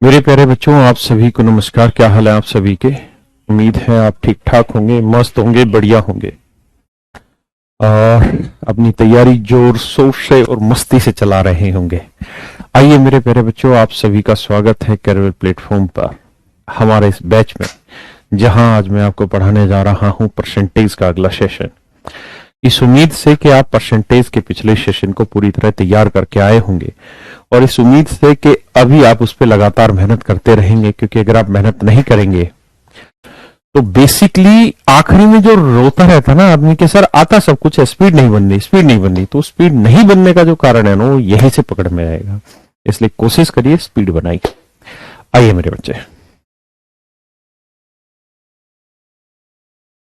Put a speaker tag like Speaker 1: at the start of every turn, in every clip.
Speaker 1: मेरे प्यारे बच्चों, आप सभी को नमस्कार। क्या हाल है आप सभी के? उम्मीद है आप ठीक ठाक होंगे, मस्त होंगे, बढ़िया होंगे और अपनी तैयारी जोर शोर से और मस्ती से चला रहे होंगे। आइए मेरे प्यारे बच्चों, आप सभी का स्वागत है कैरियर प्लेटफॉर्म पर हमारे इस बैच में, जहां आज मैं आपको पढ़ाने जा रहा हूं परसेंटेज का अगला सेशन। इस उम्मीद से कि आप परसेंटेज के पिछले सेशन को पूरी तरह तैयार करके आए होंगे और इस उम्मीद से कि अभी आप उस पर लगातार मेहनत करते रहेंगे, क्योंकि अगर आप मेहनत नहीं करेंगे तो बेसिकली आखिरी में जो रोता रहता ना आदमी के, सर आता सब कुछ है, स्पीड नहीं बननी, स्पीड नहीं बननी, तो स्पीड नहीं बनने का जो कारण है ना, वो यहीं से पकड़ में आएगा। इसलिए कोशिश करिए स्पीड बनाइए। आइए मेरे बच्चे,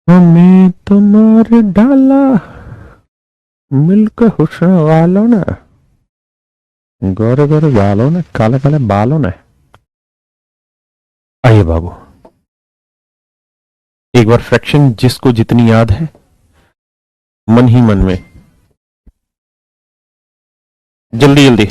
Speaker 1: हमें तुम्हारे डाला मिलकर हुस्न वालों ने, गोरे गोरे बालों ने, काले काले बालों ने। आइए बाबू, एक बार फ्रैक्शन जिसको जितनी याद है मन ही मन में, जल्दी जल्दी।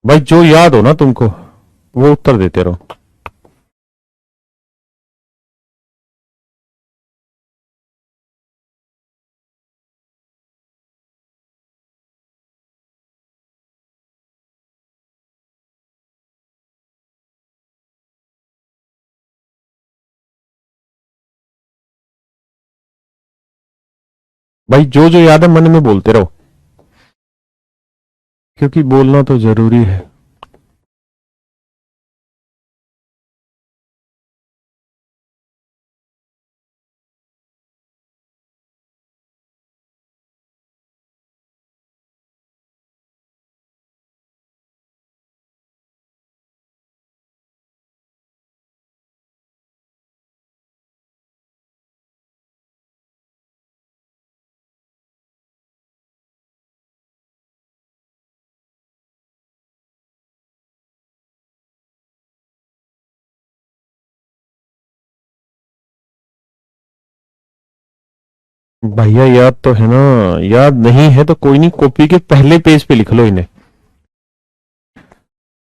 Speaker 1: भाई जो याद हो ना तुमको वो उत्तर देते रहो। भाई जो जो याद है मन में बोलते रहो, क्योंकि बोलना तो जरूरी है। भैया याद तो है ना, याद नहीं है तो कोई नहीं, कॉपी के पहले पेज पे लिख लो इन्हें,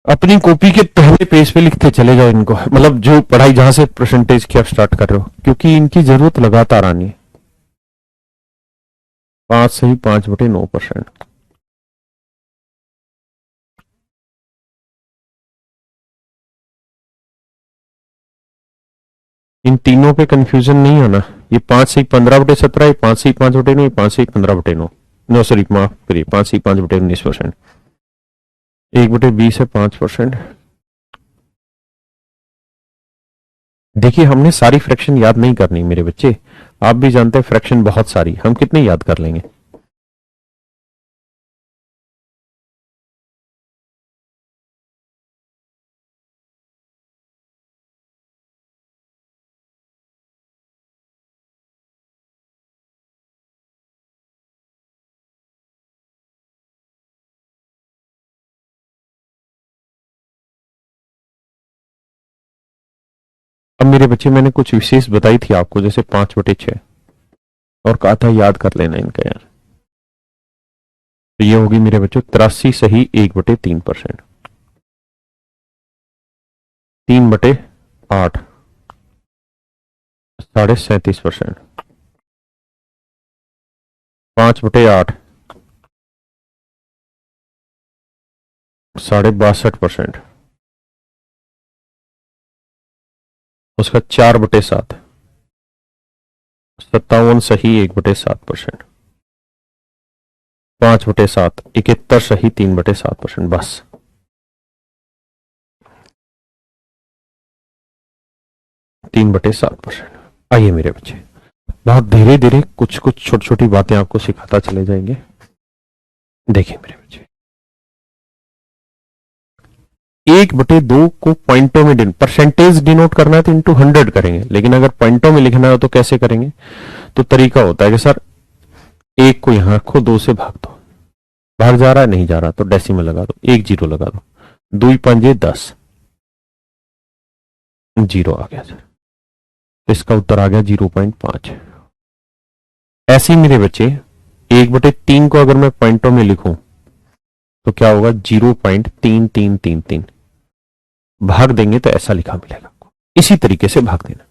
Speaker 1: अपनी कॉपी के पहले पेज पे लिखते चले जाओ इनको, मतलब जो पढ़ाई जहां से परसेंटेज की आप स्टार्ट कर रहे हो, क्योंकि इनकी जरूरत लगातार आनी है। 5 सही 5/9%। इन तीनों पे कंफ्यूजन नहीं होना। ये 5 सही 15/17, ये 5 सही 5/9, ये 5 सही 15/9। नो सॉरी, माफ करिए, 5 सही 5/19%। 1/20 है 5%। देखिए, हमने सारी फ्रैक्शन याद नहीं करनी मेरे बच्चे, आप भी जानते हैं फ्रैक्शन बहुत सारी, हम कितने याद कर लेंगे। अब मेरे बच्चे, मैंने कुछ विशेष बताई थी आपको, जैसे 5/6, और कहा था याद कर लेना इनका यार। तो ये होगी मेरे बच्चों 83 सही 1/3%। 3/8 37%। 5/8 62%। उसका 4/7 57 सही 1/7%। 5/7 71 सही 3/7%। बस 3/7%। आइए मेरे बच्चे, बहुत धीरे धीरे कुछ कुछ छोटी छोटी बातें आपको सिखाता चले जाएंगे। देखिए मेरे बच्चे, 1/2 को पॉइंटों में परसेंटेज डिनोट करना है तो इंटू 100 करेंगे, लेकिन अगर पॉइंटों में लिखना है तो कैसे करेंगे? तो तरीका होता है कि सर एक को यहां रखो, 2 से भाग दो, भाग जा रहा है, नहीं जा रहा तो डेसिमल लगा दो, 1 0 लगा दो, 2 5 10, 0 आ गया सर। इसका उत्तर आ गया 0.5। ऐसे ही मेरे बच्चे 1/3 को अगर मैं पॉइंटों में लिखूं तो क्या होगा, 0.3333। भाग देंगे तो ऐसा लिखा मिलेगा आपको, इसी तरीके से भाग देना।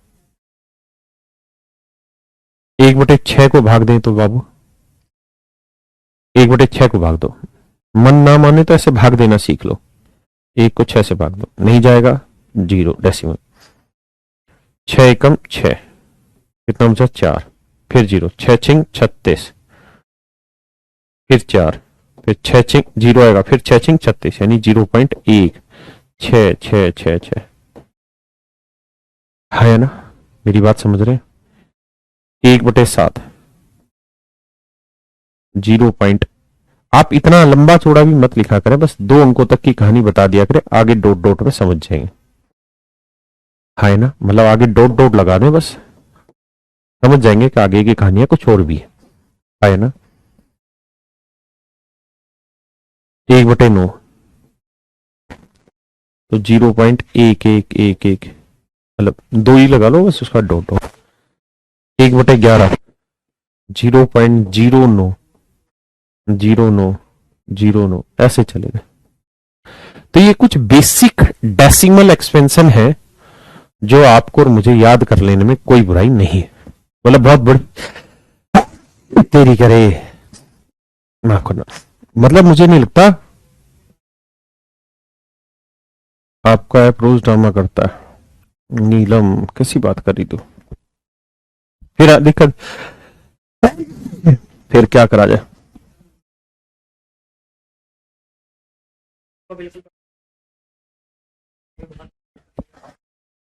Speaker 1: 1/6 को भाग दें तो बाबू 1/6 को भाग दो, मन ना माने तो ऐसे भाग देना सीख लो। 1 को 6 से भाग दो, नहीं जाएगा, 0 डेसिमल। 6 एकम 6, कितना बचा 4, फिर 0, 6 छिंग 36, फिर 4, फिर 6 छिंग 0 आएगा, फिर 6 छिंग 36, यानी 0.1, 6 6 6 6 है ना, मेरी बात समझ रहे हैं। 1/7, 0. आप इतना लंबा चौड़ा भी मत लिखा करें, बस 2 अंकों तक की कहानी बता दिया करें, आगे डॉट डॉट में समझ जाएंगे। है ना, मतलब आगे डॉट डॉट लगा दें, बस समझ जाएंगे कि आगे की कहानियां कुछ और भी है ना। 1/9 तो 0.1111, मतलब 2 ही लगा लो बस, उसका डॉट डॉट। 1/11 0.09 0909 ऐसे चलेगा। तो ये कुछ बेसिक डेसिमल एक्सपेंशन है जो आपको और मुझे याद कर लेने में कोई बुराई नहीं है, मतलब बहुत बड़ी तेरी करे मतलब मुझे नहीं लगता आपका ऐप रोज ड्रामा करता है। नीलम कैसी बात करी तू, फिर दिक्कत, फिर क्या करा जाए।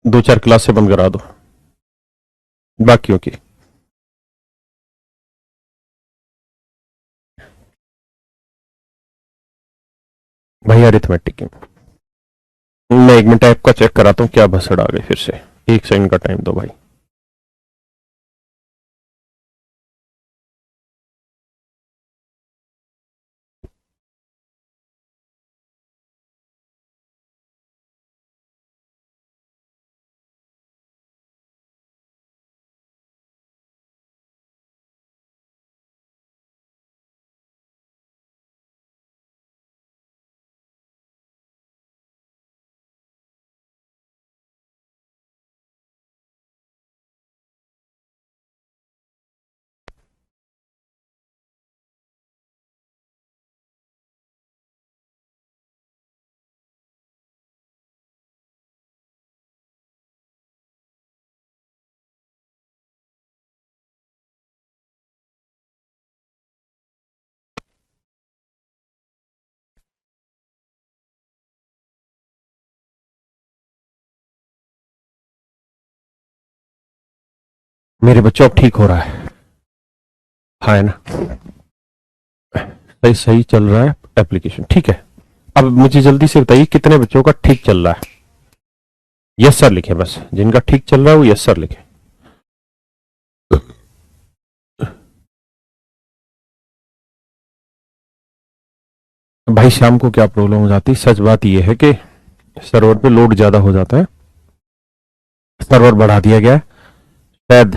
Speaker 1: दो चार क्लास से बंद करा दो बाकियों की। भाई अरिथमेटिक मैं 1 मिनट ऐप का चेक कराता हूं, क्या भसड़ आ गई फिर से। 1 सेकंड का टाइम दो भाई। मेरे बच्चों अब ठीक हो रहा है ना, सही सही चल रहा है एप्लीकेशन, ठीक है। अब मुझे जल्दी से बताइए कितने बच्चों का ठीक चल रहा है। यस सर लिखे, बस जिनका ठीक चल रहा है वो यस सर लिखे। भाई शाम को क्या प्रॉब्लम हो जाती, सच बात यह है कि सर्वर पे लोड ज्यादा हो जाता है, सर्वर बढ़ा दिया गया है, शायद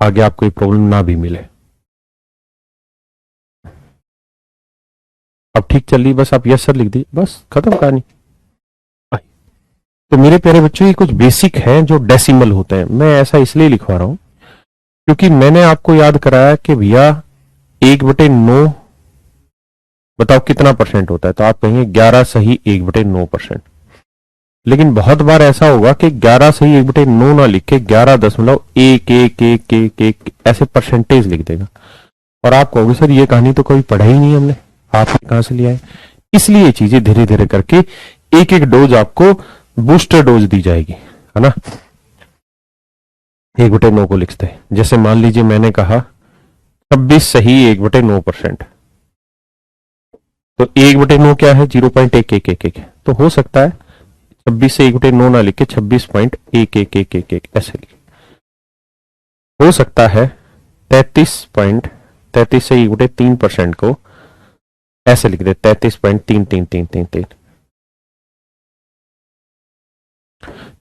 Speaker 1: आगे आपको कोई प्रॉब्लम ना भी मिले। अब ठीक चल रही, बस आप यस सर लिख दीजिए, बस खत्म कहानी। तो मेरे प्यारे बच्चों ये कुछ बेसिक है जो डेसिमल होते हैं, मैं ऐसा इसलिए लिखवा रहा हूं क्योंकि मैंने आपको याद कराया कि भैया 1/9 बताओ कितना परसेंट होता है, तो आप कहेंगे 11 सही 1/9%। लेकिन बहुत बार ऐसा होगा कि 11 सही 1/9 ना लिख के 11.11111 ऐसे परसेंटेज लिख देगा, और आप कहोगे सर ये कहानी तो कभी पढ़ा ही नहीं हमने, आपने कहां से लिया है। इसलिए ये चीजें धीरे धीरे करके एक एक डोज आपको बूस्टर डोज दी जाएगी, है ना। 1/9 को लिखते हैं, जैसे मान लीजिए मैंने कहा 26 सही 1/9%, तो 1/9 क्या है 0.1111, तो हो सकता है 26 से 1/9 ना लिख के 26.1111 ऐसे लिखे। हो सकता है 33.3333 33 से 1/3% को ऐसे लिख दे, 33.333333।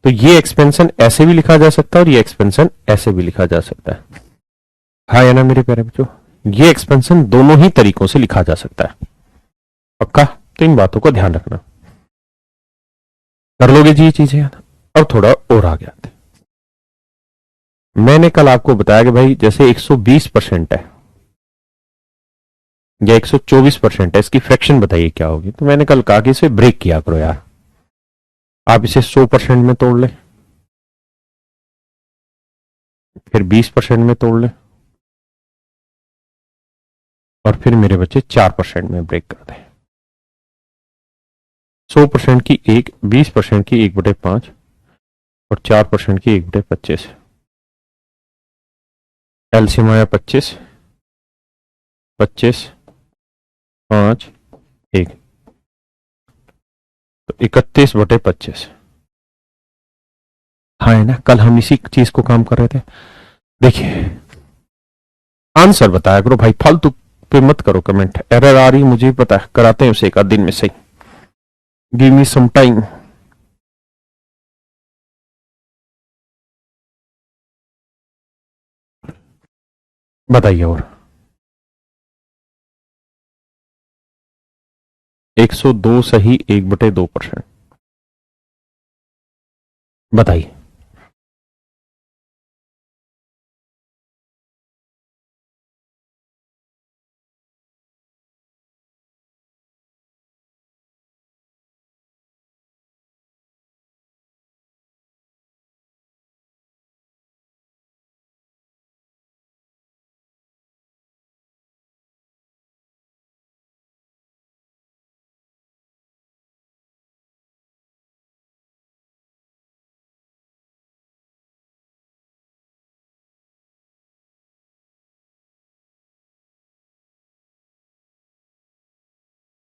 Speaker 1: तो ये एक्सपेंशन ऐसे भी लिखा जा सकता है और ये एक्सपेंशन ऐसे भी लिखा जा सकता है। हाँ या ना मेरे प्यारे बच्चों, ये एक्सपेंशन दोनों ही तरीकों से लिखा जा सकता है। पक्का? तो इन बातों का ध्यान रखना। कर लोगे जी ये चीजें याद? अब थोड़ा और आगे आते हैं। मैंने कल आपको बताया कि भाई जैसे 120% है या 124% है, इसकी फ्रैक्शन बताइए क्या होगी। तो मैंने कल कहा कि इसे ब्रेक किया करो यार। आप इसे 100% में तोड़ ले, फिर 20% में तोड़ ले, और फिर मेरे बच्चे 4% में ब्रेक कर दें। 100% की 20% की 1/5 और 4% की 1/25। एलसीएम आया 25, 25, 5, 1, तो 31/25। हाँ है ना, कल हम इसी चीज को काम कर रहे थे। देखिए आंसर बताया करो भाई, फालतू पे मत करो कमेंट। एरर आ रही मुझे पता है, कराते हैं उसे एक आध दिन में सही। Give me some time. बताइए। और 102 सही 1/2%। बताइए।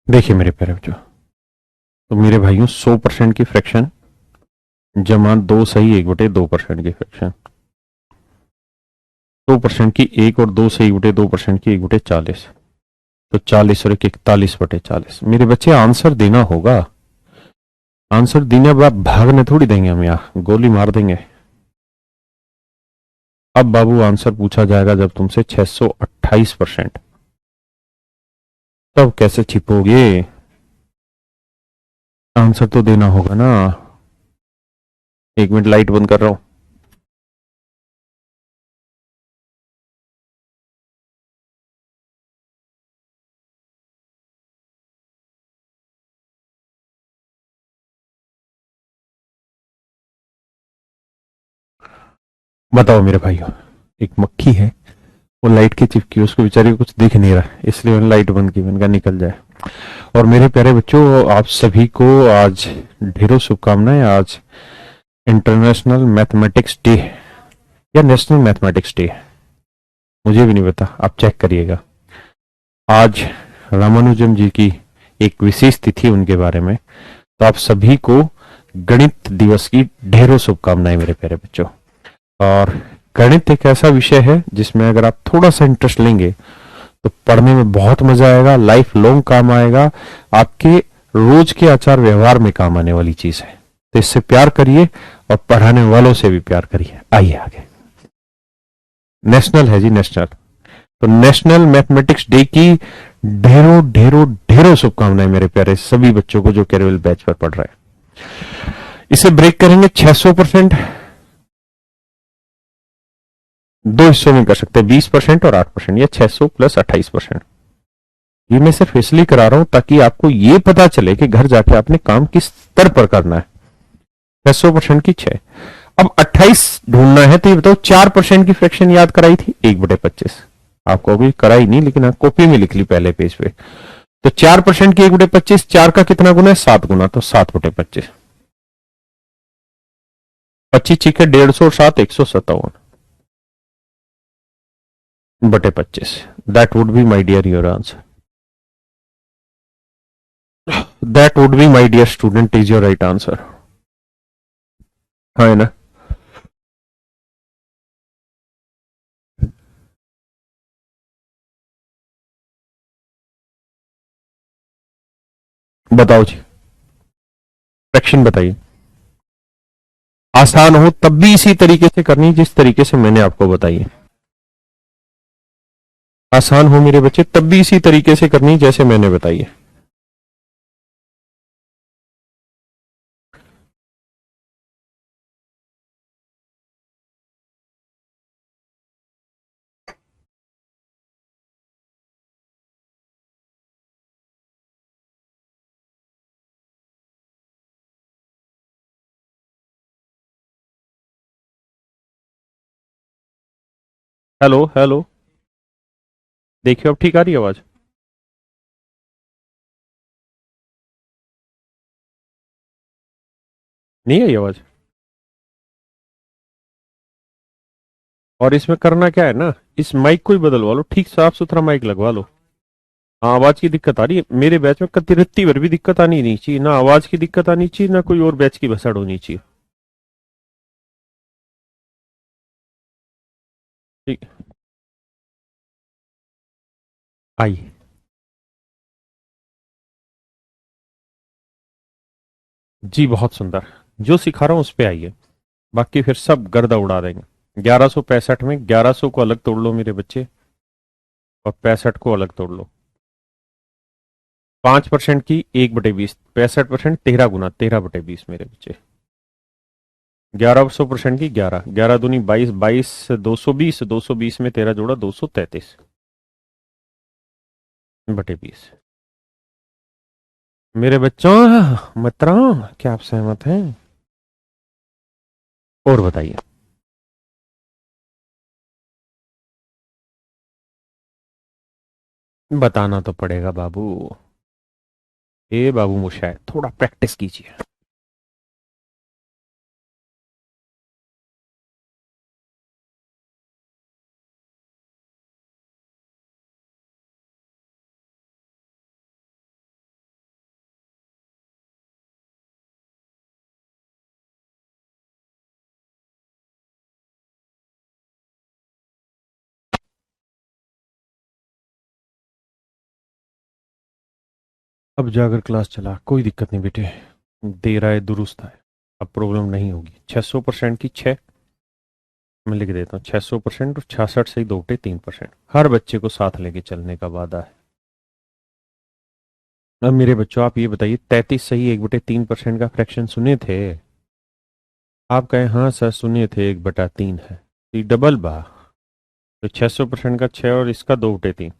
Speaker 1: देखिए मेरे प्यारे बच्चों, तो मेरे भाइयों 100% की फ्रैक्शन जमा 2 सही 1/2% की फ्रैक्शन, 100% की 1 और 2 सही 1/2% की 1/40, तो 40 और 1 41/40। मेरे बच्चे आंसर देना होगा। आंसर देने बाद भागने थोड़ी देंगे हम, यहाँ गोली मार देंगे। अब बाबू आंसर पूछा जाएगा जब तुमसे 628%, तब कैसे छिपोगे? आंसर तो देना होगा ना। 1 मिनट लाइट बंद कर रहा हूं। बताओ मेरे भाइयों, एक मक्खी है, वो लाइट की चिपकी, उसको बेचारे को कुछ दिख नहीं रहा, इसलिए मैंने लाइट बंद की, मैंने कहा निकल जाए। और मेरे प्यारे बच्चों, आप सभी को आज ढेरों शुभकामनाएं। आज इंटरनेशनल मैथमेटिक्स डे या नेशनल मैथमेटिक्स डे, मुझे भी नहीं पता, आप चेक करिएगा। आज रामानुजम जी की एक विशेष तिथि उनके बारे में, तो आप सभी को गणित दिवस की ढेरों शुभकामनाएं मेरे प्यारे बच्चों। और गणित एक ऐसा विषय है जिसमें अगर आप थोड़ा सा इंटरेस्ट लेंगे तो पढ़ने में बहुत मजा आएगा, लाइफ लॉन्ग काम आएगा, आपके रोज के आचार व्यवहार में काम आने वाली चीज है। तो इससे प्यार करिए और पढ़ाने वालों से भी प्यार करिए। आइए आगे। नेशनल है जी, नेशनल। तो नेशनल मैथमेटिक्स डे की ढेरों ढेरों ढेरों शुभकामनाएं मेरे प्यारे सभी बच्चों को जो कैरवेल बैच पर पढ़ रहे हैं। इसे ब्रेक करेंगे 600%, दो हिस्सों में कर सकते हैं, 20% और 8%, या 600 प्लस 28%। ये मैं सिर्फ इसलिए करा रहा हूं ताकि आपको ये पता चले कि घर जाके आपने काम किस स्तर पर करना है। 600% की 6। अब 28 ढूंढना है, तो ये बताओ 4% की फ्रैक्शन याद कराई थी 1/25। आपको अभी कराई नहीं, लेकिन आप कॉपी में लिख ली पहले पेज पे। तो 4% की 1/25, 4 का कितना गुना है? 7 गुना, तो 7/25। 25 चीखे 150 और 7 157/25। That would be my dear your answer. That would be my dear student is your right answer. हाँ है ना? बताओ जी, फ्रैक्शन बताइए। आसान हो तब भी इसी तरीके से करनी जिस तरीके से मैंने आपको बताई है। आसान हो मेरे बच्चे तब भी इसी तरीके से करनी जैसे मैंने बताई है। हेलो हेलो, देखियो अब ठीक आ रही है आवाज? नहीं आई आवाज? और इसमें करना क्या है ना, इस माइक को ही बदलवा लो, ठीक साफ सुथरा माइक लगवा लो। हाँ, आवाज की दिक्कत आ रही है मेरे बैच में, कति रत्ती भर भी दिक्कत आनी नहीं चाहिए, ना आवाज की दिक्कत आनी चाहिए, ना कोई और बैच की भसड़ होनी चाहिए। ठीक। आई। जी बहुत सुंदर। जो सिखा रहा हूं उस पे आइए, बाकी फिर सब गर्दा उड़ा देंगे। 1165 में 1100 को अलग तोड़ लो मेरे बच्चे, और 65 को अलग तोड़ लो। 5% की 1/20, 65% 13 गुना 13/20 मेरे बच्चे। 1100% की 11, 11 दूनी 22, 22 220, 220 में 13 जोड़ा 233/20। मेरे बच्चों, मित्रों, क्या आप सहमत हैं? और बताइए। बताना तो पड़ेगा बाबू। ए बाबू मुशाय, थोड़ा प्रैक्टिस कीजिए। अब जाकर क्लास चला, कोई दिक्कत नहीं बेटे, दे रहा है दुरुस्त है। अब प्रॉब्लम नहीं होगी। 600% की 6, मैं लिख देता हूँ 600%, और 66 से ही 2/3%। हर बच्चे को साथ लेके चलने का वादा है। अब मेरे बच्चों आप ये बताइए, 33 सही 1/3% का फ्रैक्शन सुने थे? आप कहें हाँ सर सुने थे, 1/3 है। तो ये डबल बा, तो 600% का 6 और इसका 2/3,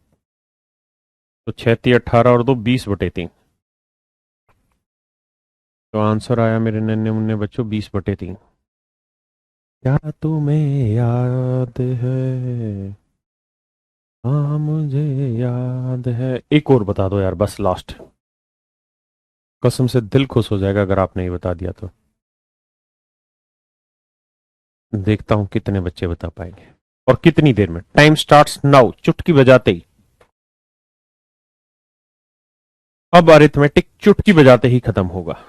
Speaker 1: तो 6×3 = 18 और 2 20/3। तो आंसर आया मेरे नन्हे मुन्ने बच्चों 20/3। क्या तुम्हें याद है? हाँ मुझे याद है। एक और बता दो यार, बस लास्ट। कसम से दिल खुश हो जाएगा अगर आपने ये बता दिया तो। देखता हूं कितने बच्चे बता पाएंगे और कितनी देर में। टाइम स्टार्ट्स नाउ, चुटकी बजाते ही। अब अरिथमेटिक चुटकी बजाते ही खत्म होगा।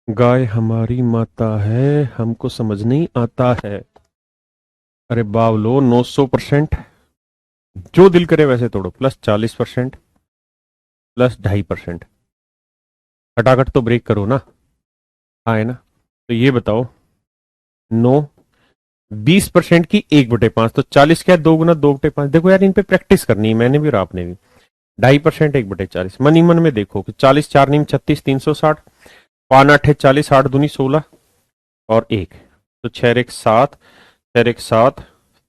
Speaker 1: गाय हमारी माता है, हमको समझ नहीं आता है। अरे बावलो, 900%। जो दिल करे वैसे तोड़ो, +40%, +2.5%। खटाखट तो ब्रेक करो ना। हाँ है ना? तो ये बताओ, 9, 20% की 1/5, तो 40 क्या है, 2 गुना 2/5। देखो यार, इन पे प्रैक्टिस करनी है मैंने भी और आपने भी। 2.5% 1/40, मन ही मन में देखो कि 40 4 नीम 36, 360, 5 8 40, 8 दूनी 16, और 1, तो 6 1 7, 6 1 7,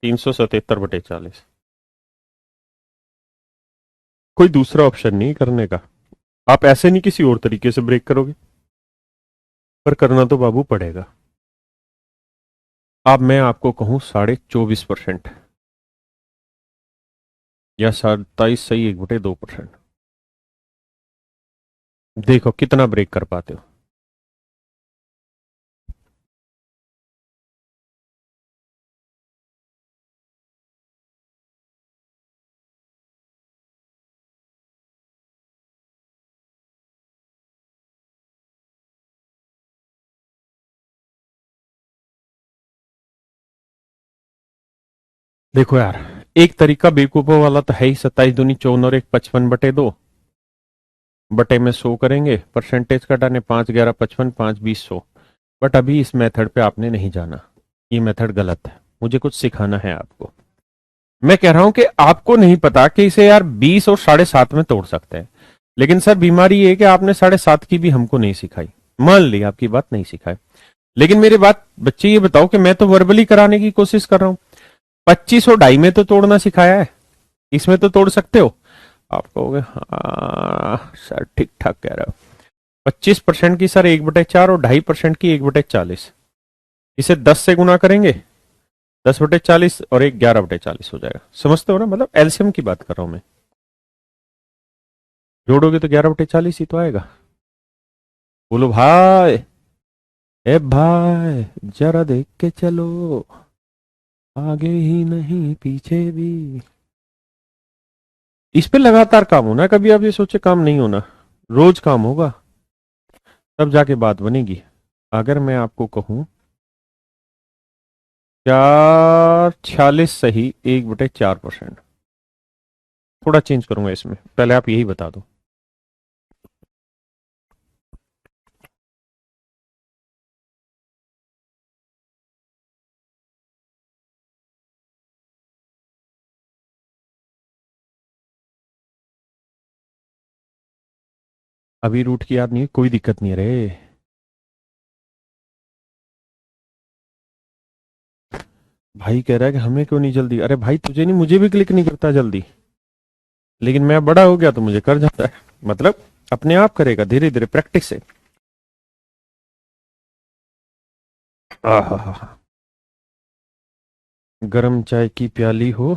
Speaker 1: 377/40। कोई दूसरा ऑप्शन नहीं करने का। आप ऐसे नहीं किसी और तरीके से ब्रेक करोगे, पर करना तो बाबू पड़ेगा। अब मैं आपको कहूं 24.25% या 27 सही 1/2%। देखो कितना ब्रेक कर पाते हो। देखो यार, एक तरीका बेवकूफों वाला तो है ही। 27 दूनी 54 और 1 55/2 बटे में 100 करेंगे, परसेंटेज कटाने 5 11 55 5 20 100। बट अभी इस मेथड पे आपने नहीं जाना, ये मेथड गलत है। मुझे कुछ सिखाना है आपको। मैं कह रहा हूं कि आपको नहीं पता कि इसे यार 20 और 7.5 में तोड़ सकते हैं, लेकिन सर बीमारी ये है कि आपने 7.5 की भी हमको नहीं सिखाई। मान ली आपकी बात नहीं सिखाई, लेकिन मेरी बात बच्चे ये बताओ कि मैं तो वर्बली कराने की कोशिश कर रहा हूं। 25 और 2.5 में तो तोड़ना सिखाया है, इसमें तो तोड़ सकते हो। आप कहोगे हाँ सर ठीक ठाक कह रहे हो। 25% की सर 1/4 और 2.5% की 1/40। इसे 10 से गुना करेंगे, 10/40 और 11/40 हो जाएगा। समझते हो ना, मतलब एलसीएम की बात कर रहा हूं मैं। जोड़ोगे तो 11/40 ही तो आएगा। बोलो भाई, ए भाई जरा देख के चलो, आगे ही नहीं पीछे भी। इस पे लगातार काम होना है, कभी आप ये सोचे काम नहीं होना। रोज काम होगा, तब जाके बात बनेगी। अगर मैं आपको कहूं 46 सही 1/4%, थोड़ा चेंज करूंगा इसमें, पहले आप यही बता दो। अभी रूट की याद नहीं है, कोई दिक्कत नहीं है रे। भाई कह रहा है कि हमें क्यों नहीं जल्दी। अरे भाई तुझे नहीं, मुझे भी क्लिक नहीं करता जल्दी, लेकिन मैं बड़ा हो गया तो मुझे कर जाता है। मतलब अपने आप करेगा धीरे धीरे प्रैक्टिस से। आहा, गरम चाय की प्याली हो,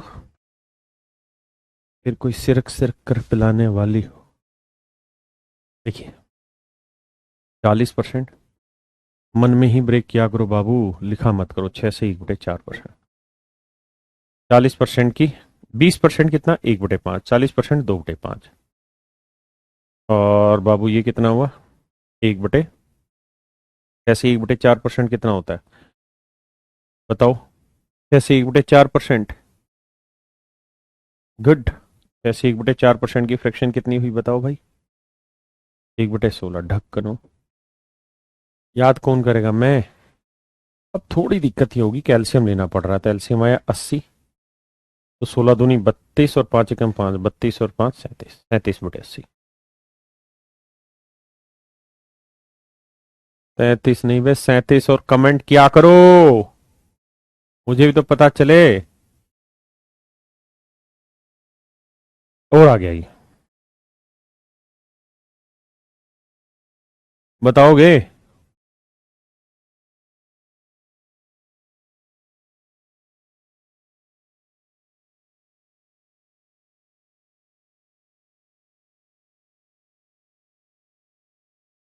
Speaker 1: फिर कोई सिरक सिरक कर पिलाने वाली हो। देखिए 40%, मन में ही ब्रेक किया करो बाबू, लिखा मत करो। 6 से 1/4%। 40% की 20% कितना 1/5, 40% 2/5। और बाबू ये कितना हुआ 1 बटे, कैसे 1/4% कितना होता है बताओ। कैसे 1/4%, गुड। कैसे 1/4% की फ्रैक्शन कितनी हुई बताओ भाई, 1/16। ढक्कनो याद कौन करेगा, मैं। अब थोड़ी दिक्कत ही होगी, कैल्शियम लेना पड़ रहा था। एल्शियम आया 80, तो 16 दूनी 32 और 5 एकम 5, 32 और 5 37, 37/80। 33 नहीं बे 37, और कमेंट क्या करो, मुझे भी तो पता चले। और आ गया ये, बताओगे।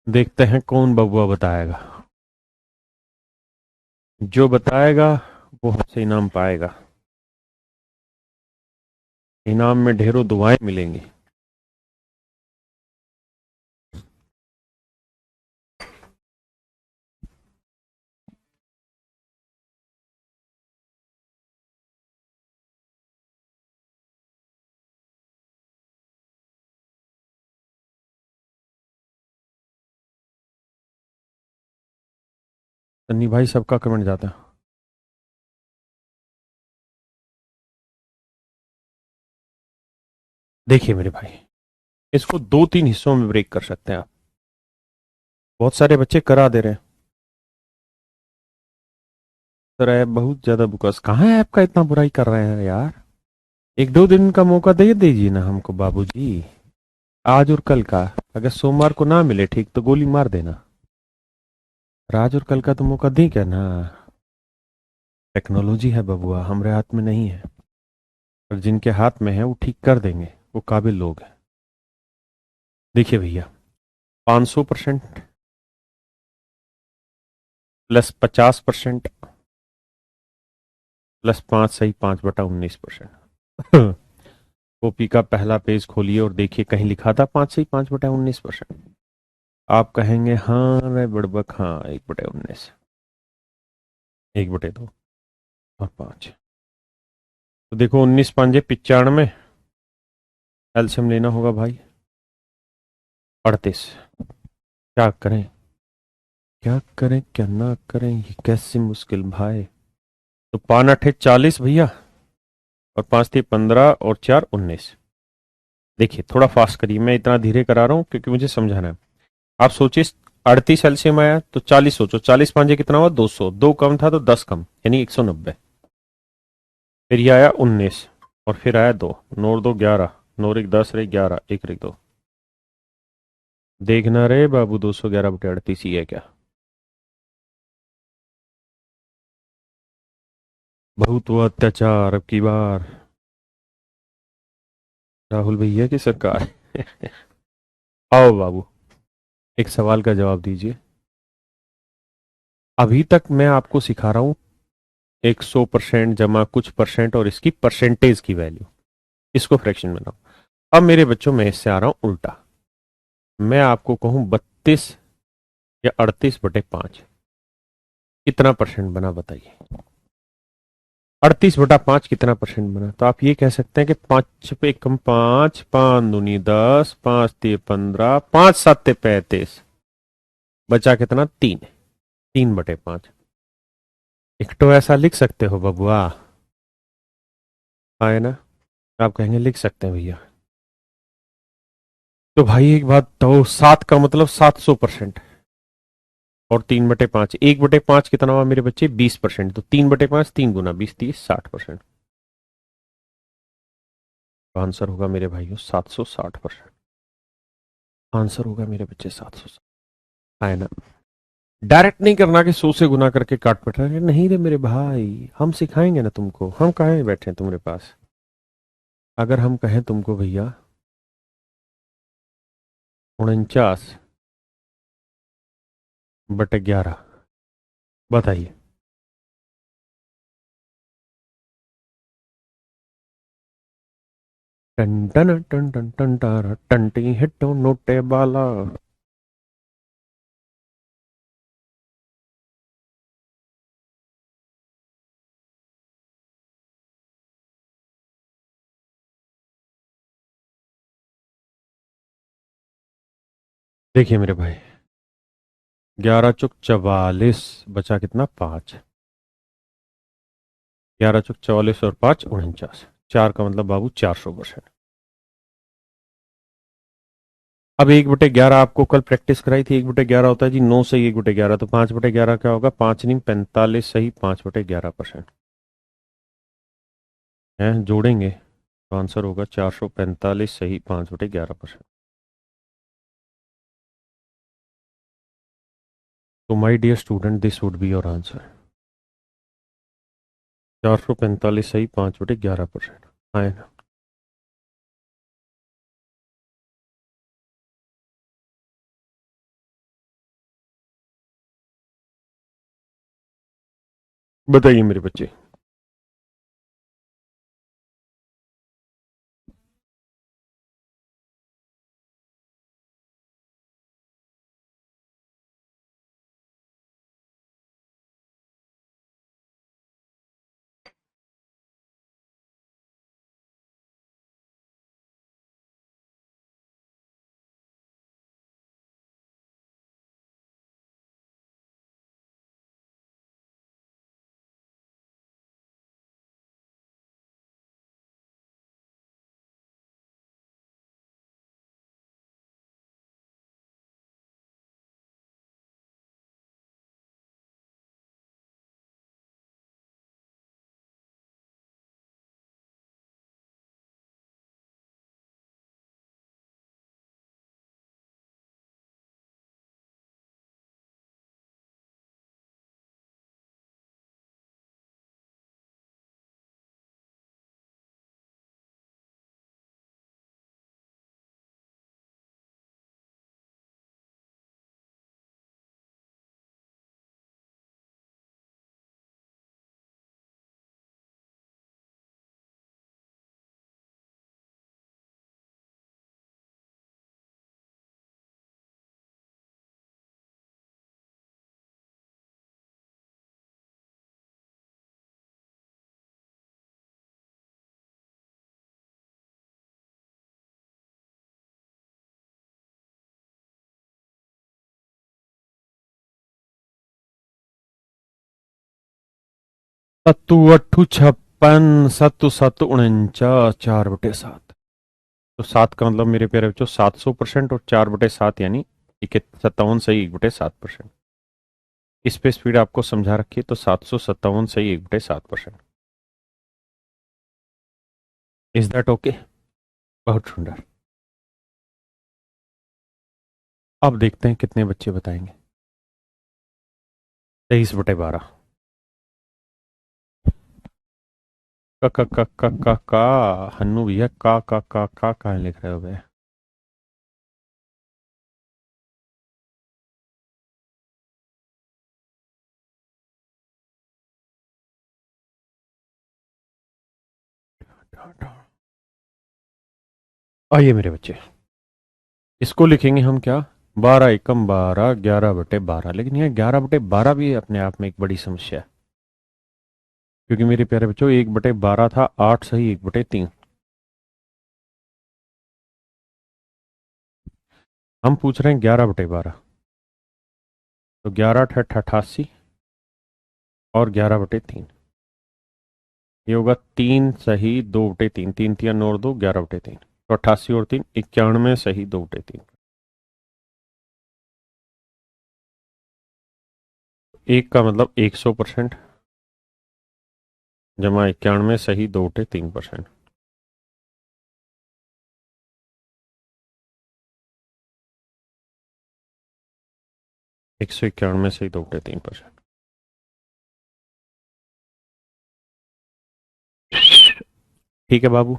Speaker 1: देखते हैं कौन बबुआ बताएगा। जो बताएगा वो हमसे इनाम पाएगा। इनाम में ढेरों दुआएं मिलेंगी। सन्नी भाई सबका कमेंट जाता है। देखिए मेरे भाई, इसको 2 3 हिस्सों में ब्रेक कर सकते हैं आप। बहुत सारे बच्चे करा दे रहे हैं। सर ऐप बहुत ज्यादा बुकस, कहाँ है ऐप का इतना बुराई कर रहे हैं यार। 1 2 दिन का मौका दे दीजिए ना हमको बाबूजी। आज और कल का। अगर सोमवार को ना मिले ठीक तो गोली मार देना। आज और कल का तो मौका दी क्या ना। टेक्नोलॉजी है बबुआ, हमारे हाथ में नहीं है। और जिनके हाथ में है वो ठीक कर देंगे, वो काबिल लोग हैं। देखिए भैया, 500% प्लस 50% प्लस 5 सही 5/19%। कॉपी का पहला पेज खोलिए और देखिए, कहीं लिखा था 5 सही 5/19%। आप कहेंगे हाँ रे बड़बक, हाँ 1/19, 1/2 और 5। तो देखो 19×5 = 95। एल्शियम लेना होगा भाई, 38। क्या करें, क्या करें क्या ना करें, ये कैसी मुश्किल भाई। तो 5×8 = 40 भैया, और 5×3 = 15 और 4 = 19। देखिए थोड़ा फास्ट करिए, मैं इतना धीरे करा रहा हूँ क्योंकि मुझे समझाना है। आप सोचिए, 38 एलसीएम आया तो 40 सोचो, 40×5 कितना हुआ, 200। 2 कम था तो 10 कम, यानी 190। फिर ये आया 19, और फिर आया 2, 9 और 2 11, 9 और 1 10 रहे 11, 1 रहे 2। देखना रे बाबू, 211/38 ही है क्या। बहुत हुआ अत्याचार अब की बार, राहुल भैया की सरकार। आओ बाबू, एक सवाल का जवाब दीजिए। अभी तक मैं आपको सिखा रहा हूं 100% जमा कुछ परसेंट और इसकी परसेंटेज की वैल्यू, इसको फ्रैक्शन बनाओ। अब मेरे बच्चों में इससे आ रहा हूं उल्टा। मैं आपको कहूं 32 या 38/5, कितना परसेंट बना बताइए। 38/5 कितना परसेंट बना, तो आप ये कह सकते हैं कि 5 पे कम 5, 5×2 = 10, 5×3 = 15, 5×7 = 35, बचा कितना, 3। 3/5। एक तो ऐसा लिख सकते हो बबुआ, आए ना। आप कहेंगे लिख सकते हैं भैया। तो भाई एक बात तो 7 का मतलब 700%, और 3/5, 1/5 कितना हुआ मेरे बच्चे, 20%। तो 3/5, 3×20, 30, 60%। आंसर होगा मेरे भाइयों 760%। आंसर होगा मेरे बच्चे 760। आए ना। डायरेक्ट नहीं करना कि 100 से गुना करके काट पट रहे, नहीं रे मेरे भाई, हम सिखाएंगे ना तुमको, हम कहाँ बैठे हैं तुम्हारे पास। अगर हम कहें तुमको भैया 49/11, बताइए। टन टन टन टन टन टारा टंटी हिट्टो नोटे बाला। देखिए मेरे भाई, 11×4 = 44, बचा कितना, 5। 11×4 = 44 और 5 = 49। 4 का मतलब बाबू 400%। अब 1/11 आपको कल प्रैक्टिस कराई थी, 1/11 होता है जी 9 सही 1/11, तो 5/11 क्या होगा, 5 नहीं 45 सही 5/11%। है जोड़ेंगे तो आंसर होगा 445 सही 5/11%। तो my dear student, this would be your answer, 445 सही 5/11%। है ना। बताइए मेरे बच्चे। सत्तू अट्ठू 56, सत्तू सत्तू 49, 4/7। तो 7 का मतलब मेरे प्यारे बच्चों 700% और 4/7 यानी 57 सही 1/7%। इस पे स्पीड आपको समझा रखी है तो 757 सही 1/7%। Is that okay? बहुत सुंदर। अब देखते हैं कितने बच्चे बताएंगे। 23/12। का हन्नू भैया का लिख रहे हो गए? आइए मेरे बच्चे, इसको लिखेंगे हम क्या? 12 एकम 12, 11/12। लेकिन यह 11/12 भी अपने आप में एक बड़ी समस्या है, क्योंकि मेरे प्यारे बच्चों 1/12 था 8 सही 1/3। हम पूछ रहे हैं 11/12, तो 11 × 8 = 88 और 11/3 ये होगा 3 सही 2/3। 3 × 3 = 9 और 2 11/3, तो 88 और 3 91 सही 2/3। एक का मतलब 100% जमा 91 सही 2/3%। 191 सही 2/3%। ठीक है बाबू।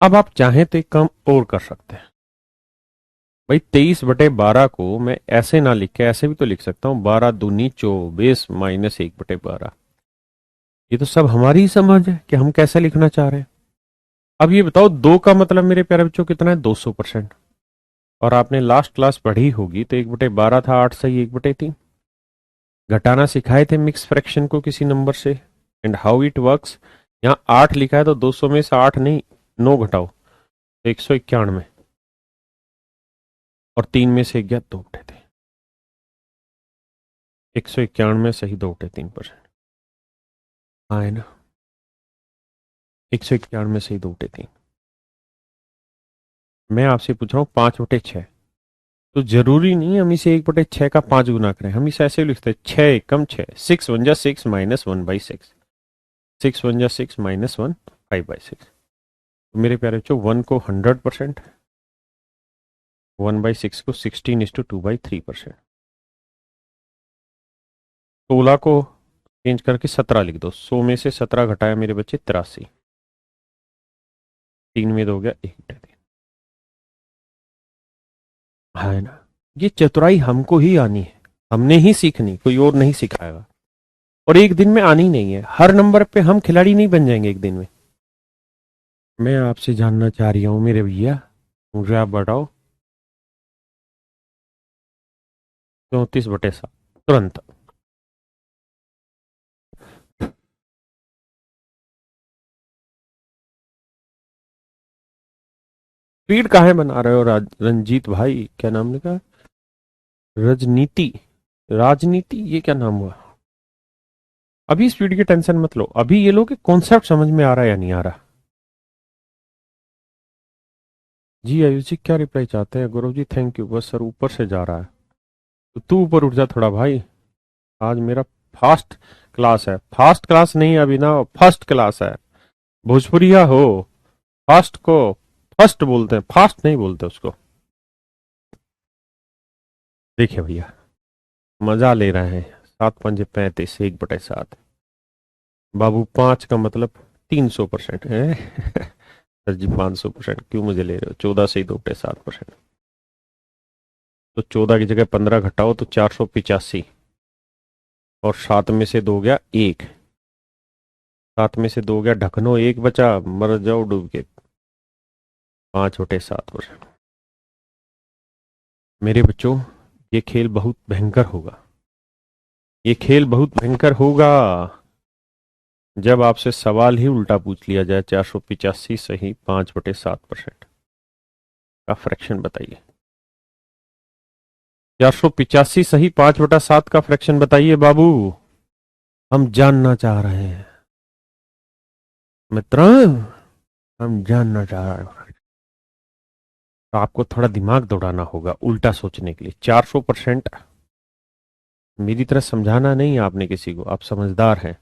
Speaker 1: अब आप चाहें तो एक काम और कर सकते हैं भाई। 23/12 को मैं ऐसे ना लिख के ऐसे भी तो लिख सकता हूँ, 12 दूनी 24 -1/12। ये तो सब हमारी ही समझ है कि हम कैसे लिखना चाह रहे हैं। अब ये बताओ 2 का मतलब मेरे प्यारे बच्चों कितना है? 200%। और आपने लास्ट क्लास पढ़ी होगी तो 1/12 था 8 सही 1/3। घटाना सिखाए थे मिक्स फ्रैक्शन को किसी नंबर से, एंड हाउ इट वर्क्स। यहाँ 8 लिखा है तो 200 में से 8 नहीं 9 घटाओ तो 191, और 3 में से गया 2/3। 191 सही 2/3%। हाँ है ना? 191 सही 2/3। मैं आपसे पूछ रहा हूँ 5/6। तो जरूरी नहीं हम इसे 1/6 का 5 गुना करें, हम इसे ऐसे लिखते हैं 6 एकम 6, 6 × 1 = 6 -1/6। 6 × 1 = 6 -1 5/6। तो मेरे प्यारे बच्चों 1 को 100%, 1/6 को 16:2/3%। 16 को चेंज करके 17 लिख दो। 100 में से 17 घटाया मेरे बच्चे 83। 3 में 2 गया 1/3। है ना? ये चतुराई हमको ही आनी है, हमने ही सीखनी, कोई और नहीं सिखाएगा। और एक दिन में आनी नहीं है, हर नंबर पे हम खिलाड़ी नहीं बन जाएंगे एक दिन में। मैं आपसे जानना चाह रही हूँ मेरे भैया, मुझे आप बताओ 34/7 तुरंत। स्पीड काहे बना रहे हो रंजीत भाई? क्या नाम लिखा? रजनीति, राजनीति, ये क्या नाम हुआ? अभी स्पीड की टेंशन मत लो, अभी ये लो कि कॉन्सेप्ट समझ में आ रहा है या नहीं आ रहा। जी आयुष जी क्या रिप्लाई चाहते हैं? गुरु जी थैंक यू, बस सर ऊपर से जा रहा है तो तू ऊपर उठ जा थोड़ा भाई। आज मेरा फास्ट क्लास है, फास्ट क्लास नहीं अभी ना, फर्स्ट क्लास है। भोजपुरिया हो, फास्ट को फर्स्ट बोलते हैं, फास्ट नहीं बोलते उसको। देखिए भैया मजा ले रहे हैं। 7×5 = 35, 1/7। बाबू 5 का मतलब 300% है। सर जी 500% क्यों मुझे ले रहे हो? 14 से ही 2/7%। तो 14 की जगह 15 घटाओ तो 485, और 7 में से 2 गया 1। 7 में से 2 गया ढकनो, 1 बचा, मर जाओ डूब के। 5/7%। मेरे बच्चों ये खेल बहुत भयंकर होगा, ये खेल बहुत भयंकर होगा जब आपसे सवाल ही उल्टा पूछ लिया जाए। 485 सही 5/7% का फ्रैक्शन बताइए। 485 सही 5/7 का फ्रैक्शन बताइए बाबू, हम जानना चाह रहे हैं। मित्र, हम जानना चाह रहे हैं, तो आपको थोड़ा दिमाग दौड़ाना होगा उल्टा सोचने के लिए। 400%। मेरी तरह समझाना नहीं है आपने किसी को, आप समझदार हैं।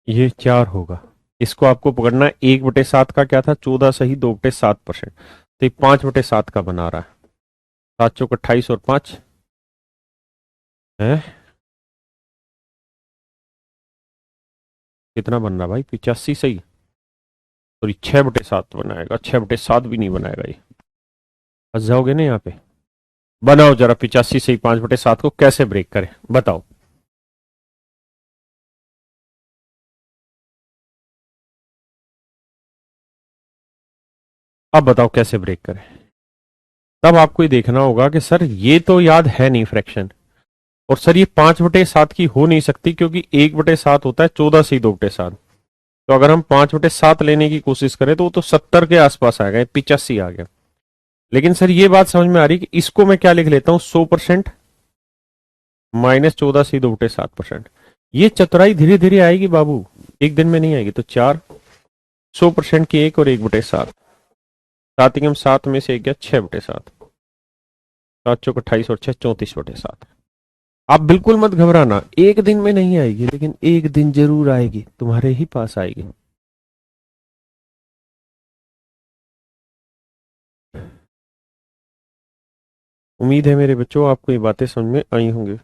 Speaker 1: ये 4 होगा। इसको आपको पकड़ना है। 1/7 का क्या था? 14 सही 2/7%। तो ये 5/7 का बना रहा है। 7 चौक 28 और 5 है कितना बन रहा भाई? 85 सही। सॉरी, 6/7 बनाएगा। 6/7 भी नहीं बनाएगा ये। फंस जाओगे ना यहाँ पे। बनाओ जरा 85 सही 5/7 को कैसे ब्रेक करें, बताओ। अब बताओ कैसे ब्रेक करें। तब आपको ये देखना होगा कि सर ये तो याद है नहीं फ्रैक्शन, और सर ये 5/7 की हो नहीं सकती क्योंकि 1/7 होता है 14 से ही 2/7। तो अगर हम 5/7 लेने की कोशिश करें तो वो तो 70 के आसपास आ गए, 85 आ गया। लेकिन सर ये बात समझ में आ रही कि इसको मैं क्या लिख लेता हूं? 100% माइनस 14 से 2/7%। ये चतुराई धीरे धीरे आएगी बाबू, एक दिन में नहीं आएगी। तो 4, 100% की एक और 1/7। सात हम 7 में से एक गया 6/7। 7 चौक 28 और 6 34/7। आप बिल्कुल मत घबराना, एक दिन में नहीं आएगी, लेकिन एक दिन जरूर आएगी, तुम्हारे ही पास आएगी। उम्मीद है मेरे बच्चों आपको ये बातें समझ में आई होंगी।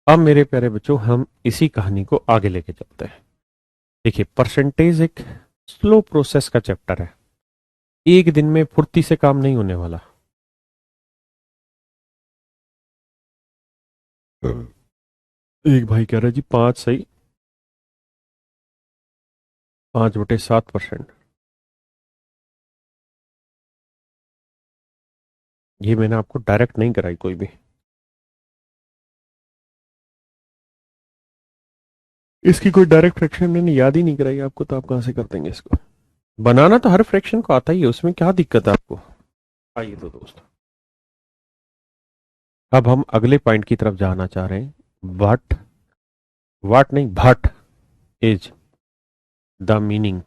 Speaker 1: अब मेरे प्यारे बच्चों हम इसी कहानी को आगे लेके चलते हैं। देखिए, परसेंटेज एक स्लो प्रोसेस का चैप्टर है। एक दिन में फुर्ती से काम नहीं होने वाला। एक भाई कह रहा है जी 5 सही 5/7%। ये मैंने आपको डायरेक्ट नहीं कराई कोई भी। इसकी कोई डायरेक्ट फ्रैक्शन मैंने याद ही नहीं कराई आपको, तो आप कहां से कर देंगे इसको? बनाना तो हर फ्रैक्शन को आता ही है, उसमें क्या दिक्कत है आपको? आइए तो दोस्त, अब हम अगले पॉइंट की तरफ जाना चाह रहे हैं। वट वाट नहीं, what is the meaning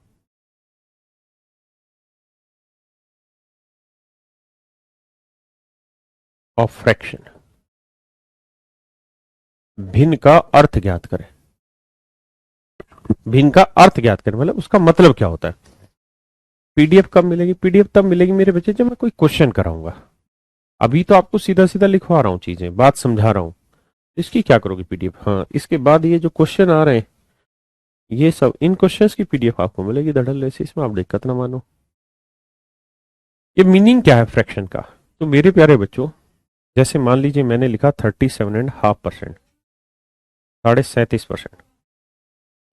Speaker 1: of fraction. भिन्न का अर्थ ज्ञात करें। भिन्न का अर्थ ज्ञात करें मतलब उसका मतलब क्या होता है। पीडीएफ कब मिलेगी? पीडीएफ तब मिलेगी मेरे बच्चे जब मैं कोई क्वेश्चन कराऊंगा। अभी तो आपको सीधा सीधा लिखवा रहा हूं, चीजें बात समझा रहा हूं। इसकी क्या करोगे पीडीएफ? हाँ, इसके बाद ये जो क्वेश्चन आ रहे हैं, ये सब इन क्वेश्चंस की पीडीएफ आपको मिलेगी धड़ल्ले से, इसमें आप दिक्कत ना मानो। ये मीनिंग क्या है फ्रैक्शन का? तो मेरे प्यारे बच्चों, जैसे मान लीजिए मैंने लिखा 37.5%, 37.5%।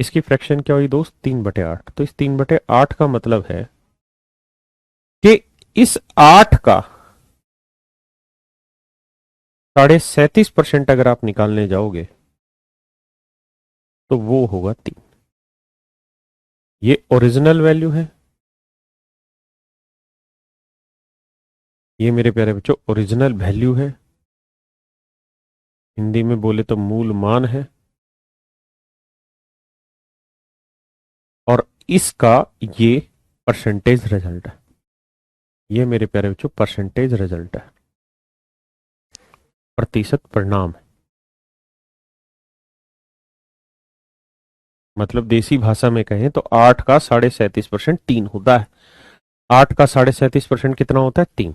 Speaker 1: इसकी फ्रैक्शन क्या हुई दोस्त? 3/8। तो इस 3/8 का मतलब है कि इस 8 का 37.5% अगर आप निकालने जाओगे तो वो होगा 3। ये ओरिजिनल वैल्यू है। ये मेरे प्यारे बच्चों ओरिजिनल वैल्यू है। हिंदी में बोले तो मूल मान है। और इसका ये परसेंटेज रिजल्ट है। ये मेरे प्यारे बच्चों परसेंटेज रिजल्ट है, प्रतिशत परिणाम है। मतलब देसी भाषा में कहें तो 8 का 37.5% 3 होता है। 8 का 37.5% कितना होता है? 3।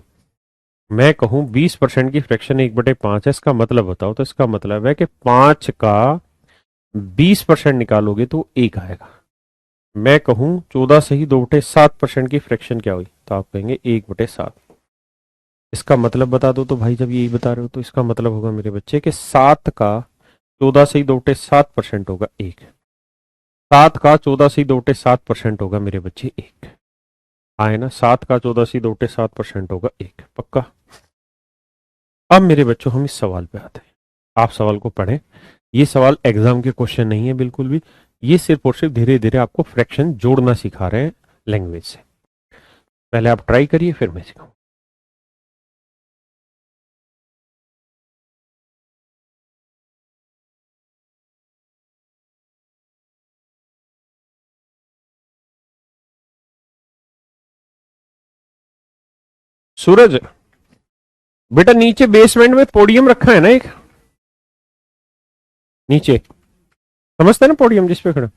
Speaker 1: मैं कहूं 20% की फ्रैक्शन 1/5 है, इसका मतलब बताओ। तो इसका मतलब है कि 5 का 20% निकालोगे तो 1 आएगा। मैं कहूं 14 से ही 2/7% की फ्रैक्शन क्या हुई, तो आप कहेंगे 1/7। इसका मतलब बता दो तो भाई, जब यही बता रहे हो तो इसका मतलब होगा मेरे बच्चे कि 7 का 14 से ही 2/7% होगा 1। 7 का 14 से ही 2/7% होगा मेरे बच्चे 1। आए ना? 7 का 14 से 2/7% होगा 1, पक्का? अब मेरे बच्चों हम इस सवाल पे आते हैं। आप सवाल को पढ़ें। ये सवाल एग्जाम के क्वेश्चन नहीं है बिल्कुल भी। ये सिर्फ और सिर्फ धीरे धीरे आपको फ्रैक्शन जोड़ना सिखा रहे हैं लैंग्वेज से। पहले आप ट्राई करिए, फिर मैं सिखाऊं। सूरज बेटा नीचे बेसमेंट में पोडियम रखा है ना एक, नीचे समझते हैं ना पोडियम जिस पे खड़ा,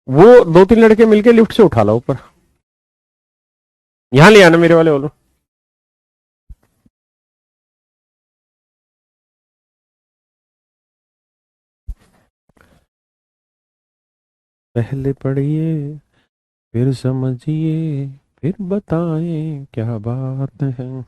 Speaker 1: वो 2-3 लड़के मिलके लिफ्ट से उठा लो ऊपर, यहां ले आना मेरे वाले बोलो। पहले पढ़िए फिर समझिए फिर बताएं क्या बात है।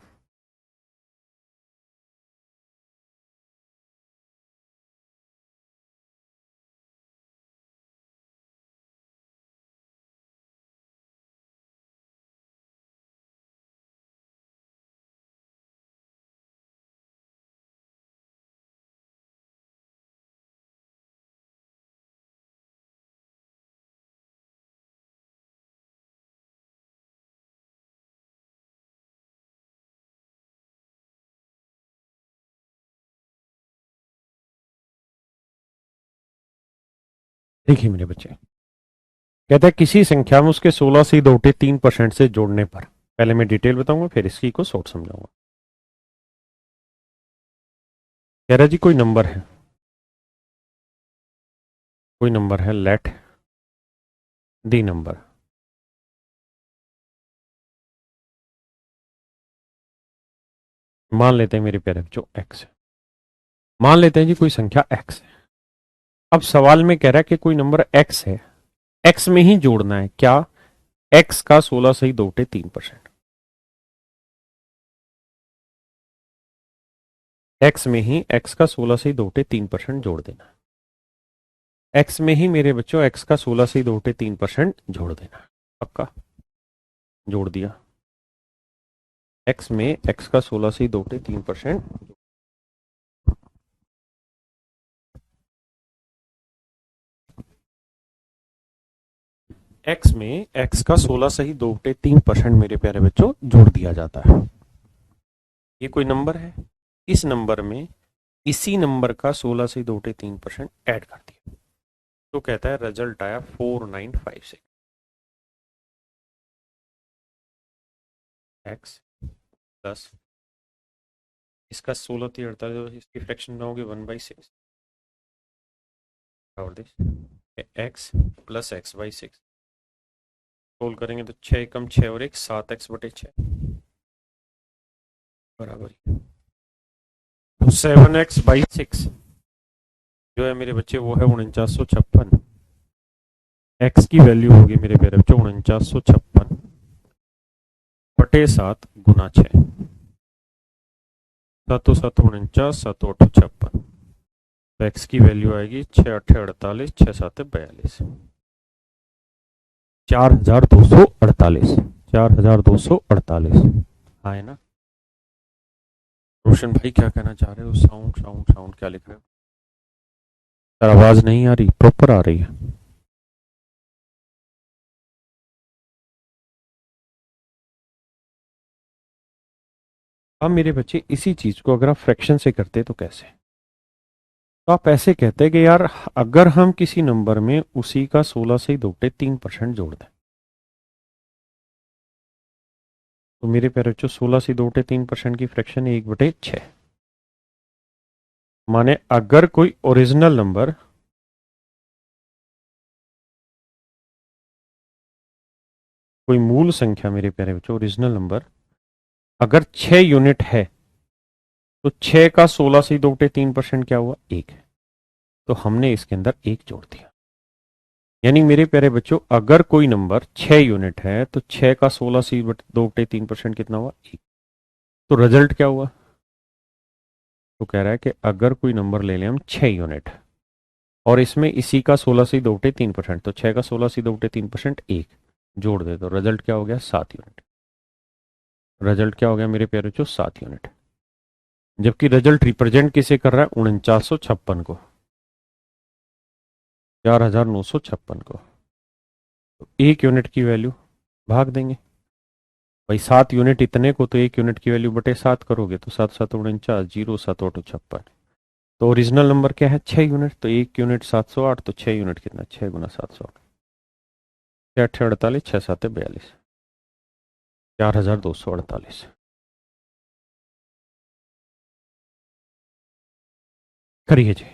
Speaker 1: देखिए मेरे बच्चे, कहता है किसी संख्या में उसके 16 से दौटे 3% से जोड़ने पर, पहले मैं डिटेल बताऊंगा फिर इसकी को शॉर्ट समझाऊंगा। कह रहा जी कोई नंबर है लेट दी नंबर, मान लेते हैं मेरे प्यारे बच्चों एक्स है, मान लेते हैं जी कोई संख्या एक्स है। अब सवाल में कह रहा है कि कोई नंबर एक्स है, एक्स में ही जोड़ना है क्या, एक्स का 16 से 2/3%, एक्स में ही एक्स का 16 से 2/3% जोड़ देना, एक्स में ही मेरे बच्चों एक्स का 16 से 2/3% जोड़ देना, पक्का जोड़ दिया, एक्स में एक्स का 16 से 2/3%, एक्स में एक्स का 16 से 2/3% मेरे प्यारे बच्चों जोड़ दिया जाता है। ये कोई नंबर है, इस नंबर में इसी नंबर का 16 से 2/3% ऐड कर दिया, तो कहता है रिजल्ट आया 4956, एक्स प्लस इसका 16 इसकी फ्रैक्शन बनाओगे 1/6 और this x plus x/6, solve करेंगे तो 6 कम 6 और 1 7x/6 बराबर, तो 7x/6 जो है मेरे बच्चे वो है 4956, एक्स की वैल्यू होगी मेरे प्यारे बच्चों 4956/7 गुना 6, 7 7 49 7 8 56, तो एक्स की वैल्यू आएगी 6 8 48 6 7 42, 4248, 4248 आए ना। रोशन भाई क्या कहना चाह रहे हो, साउंड साउंड साउंड क्या लिख रहे हो, सर आवाज नहीं आ रही, प्रॉपर आ रही है। अब मेरे बच्चे इसी चीज को अगर आप फ्रैक्शन से करते तो कैसे, तो आप ऐसे कहते हैं कि यार अगर हम किसी नंबर में उसी का 16 से 2/3% जोड़ दें, तो मेरे प्यारे बच्चों 16 से 2/3% की फ्रैक्शन 1/6, माने अगर कोई ओरिजिनल नंबर कोई मूल संख्या मेरे प्यारे बच्चों ओरिजिनल नंबर अगर 6 यूनिट है, तो 6 का 16 से 2/3% क्या हुआ 1 है, तो हमने इसके अंदर 1 जोड़ दिया, यानी मेरे प्यारे बच्चों अगर कोई नंबर 6 यूनिट है तो 6 का 16 से 2/3% कितना हुआ 1, तो रिजल्ट क्या हुआ, तो कह रहा है कि अगर कोई नंबर ले लें हम 6 यूनिट और इसमें इसी का 16 से 2/3%, तो 6 का 16 से 2/3% 1 जोड़ दे, तो रिजल्ट क्या हो गया 7 यूनिट, रिजल्ट क्या हो गया मेरे प्यारे बच्चों 7 यूनिट, जबकि रिजल्ट रिप्रेजेंट किसे कर रहा है 4956 को, 4956 को, तो 1 यूनिट की वैल्यू भाग देंगे भाई, 7 यूनिट इतने को तो 1 यूनिट की वैल्यू बटे 7 करोगे तो 7 7 49 0 7 8 56, तो ओरिजिनल नंबर क्या है 6 यूनिट, तो 1 यूनिट 708, तो 6 यूनिट कितना 6 गुना 708, 6 8 48 6 7 42, 4248, करिए जी।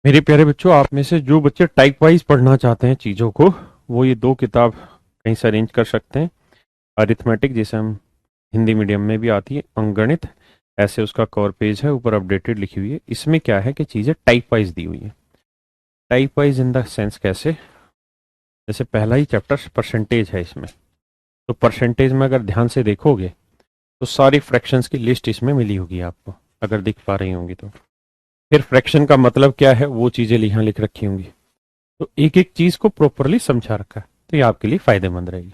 Speaker 1: मेरे प्यारे बच्चों, आप में से जो बच्चे टाइप वाइज पढ़ना चाहते हैं चीज़ों को, वो ये दो किताब कहीं से अरेंज कर सकते हैं। अरिथमेटिक, जिसे हम हिंदी मीडियम में भी आती है, अंकगणित, ऐसे उसका कवर पेज है, ऊपर अपडेटेड लिखी हुई है। इसमें क्या है कि चीज़ें टाइप वाइज दी हुई हैं। Type wise in the sense कैसे? जैसे पहला ही चैप्टर परसेंटेज है इसमें, तो परसेंटेज में अगर ध्यान से देखोगे तो सारी फ्रैक्शंस की लिस्ट इसमें मिली होगी आपको, अगर दिख पा रही होंगी तो। फिर फ्रैक्शन का मतलब क्या है वो चीज़ें यहाँ लिख रखी होंगी। तो एक एक चीज़ को प्रॉपरली समझा रखा है, तो ये आपके लिए फायदेमंद रहेगी।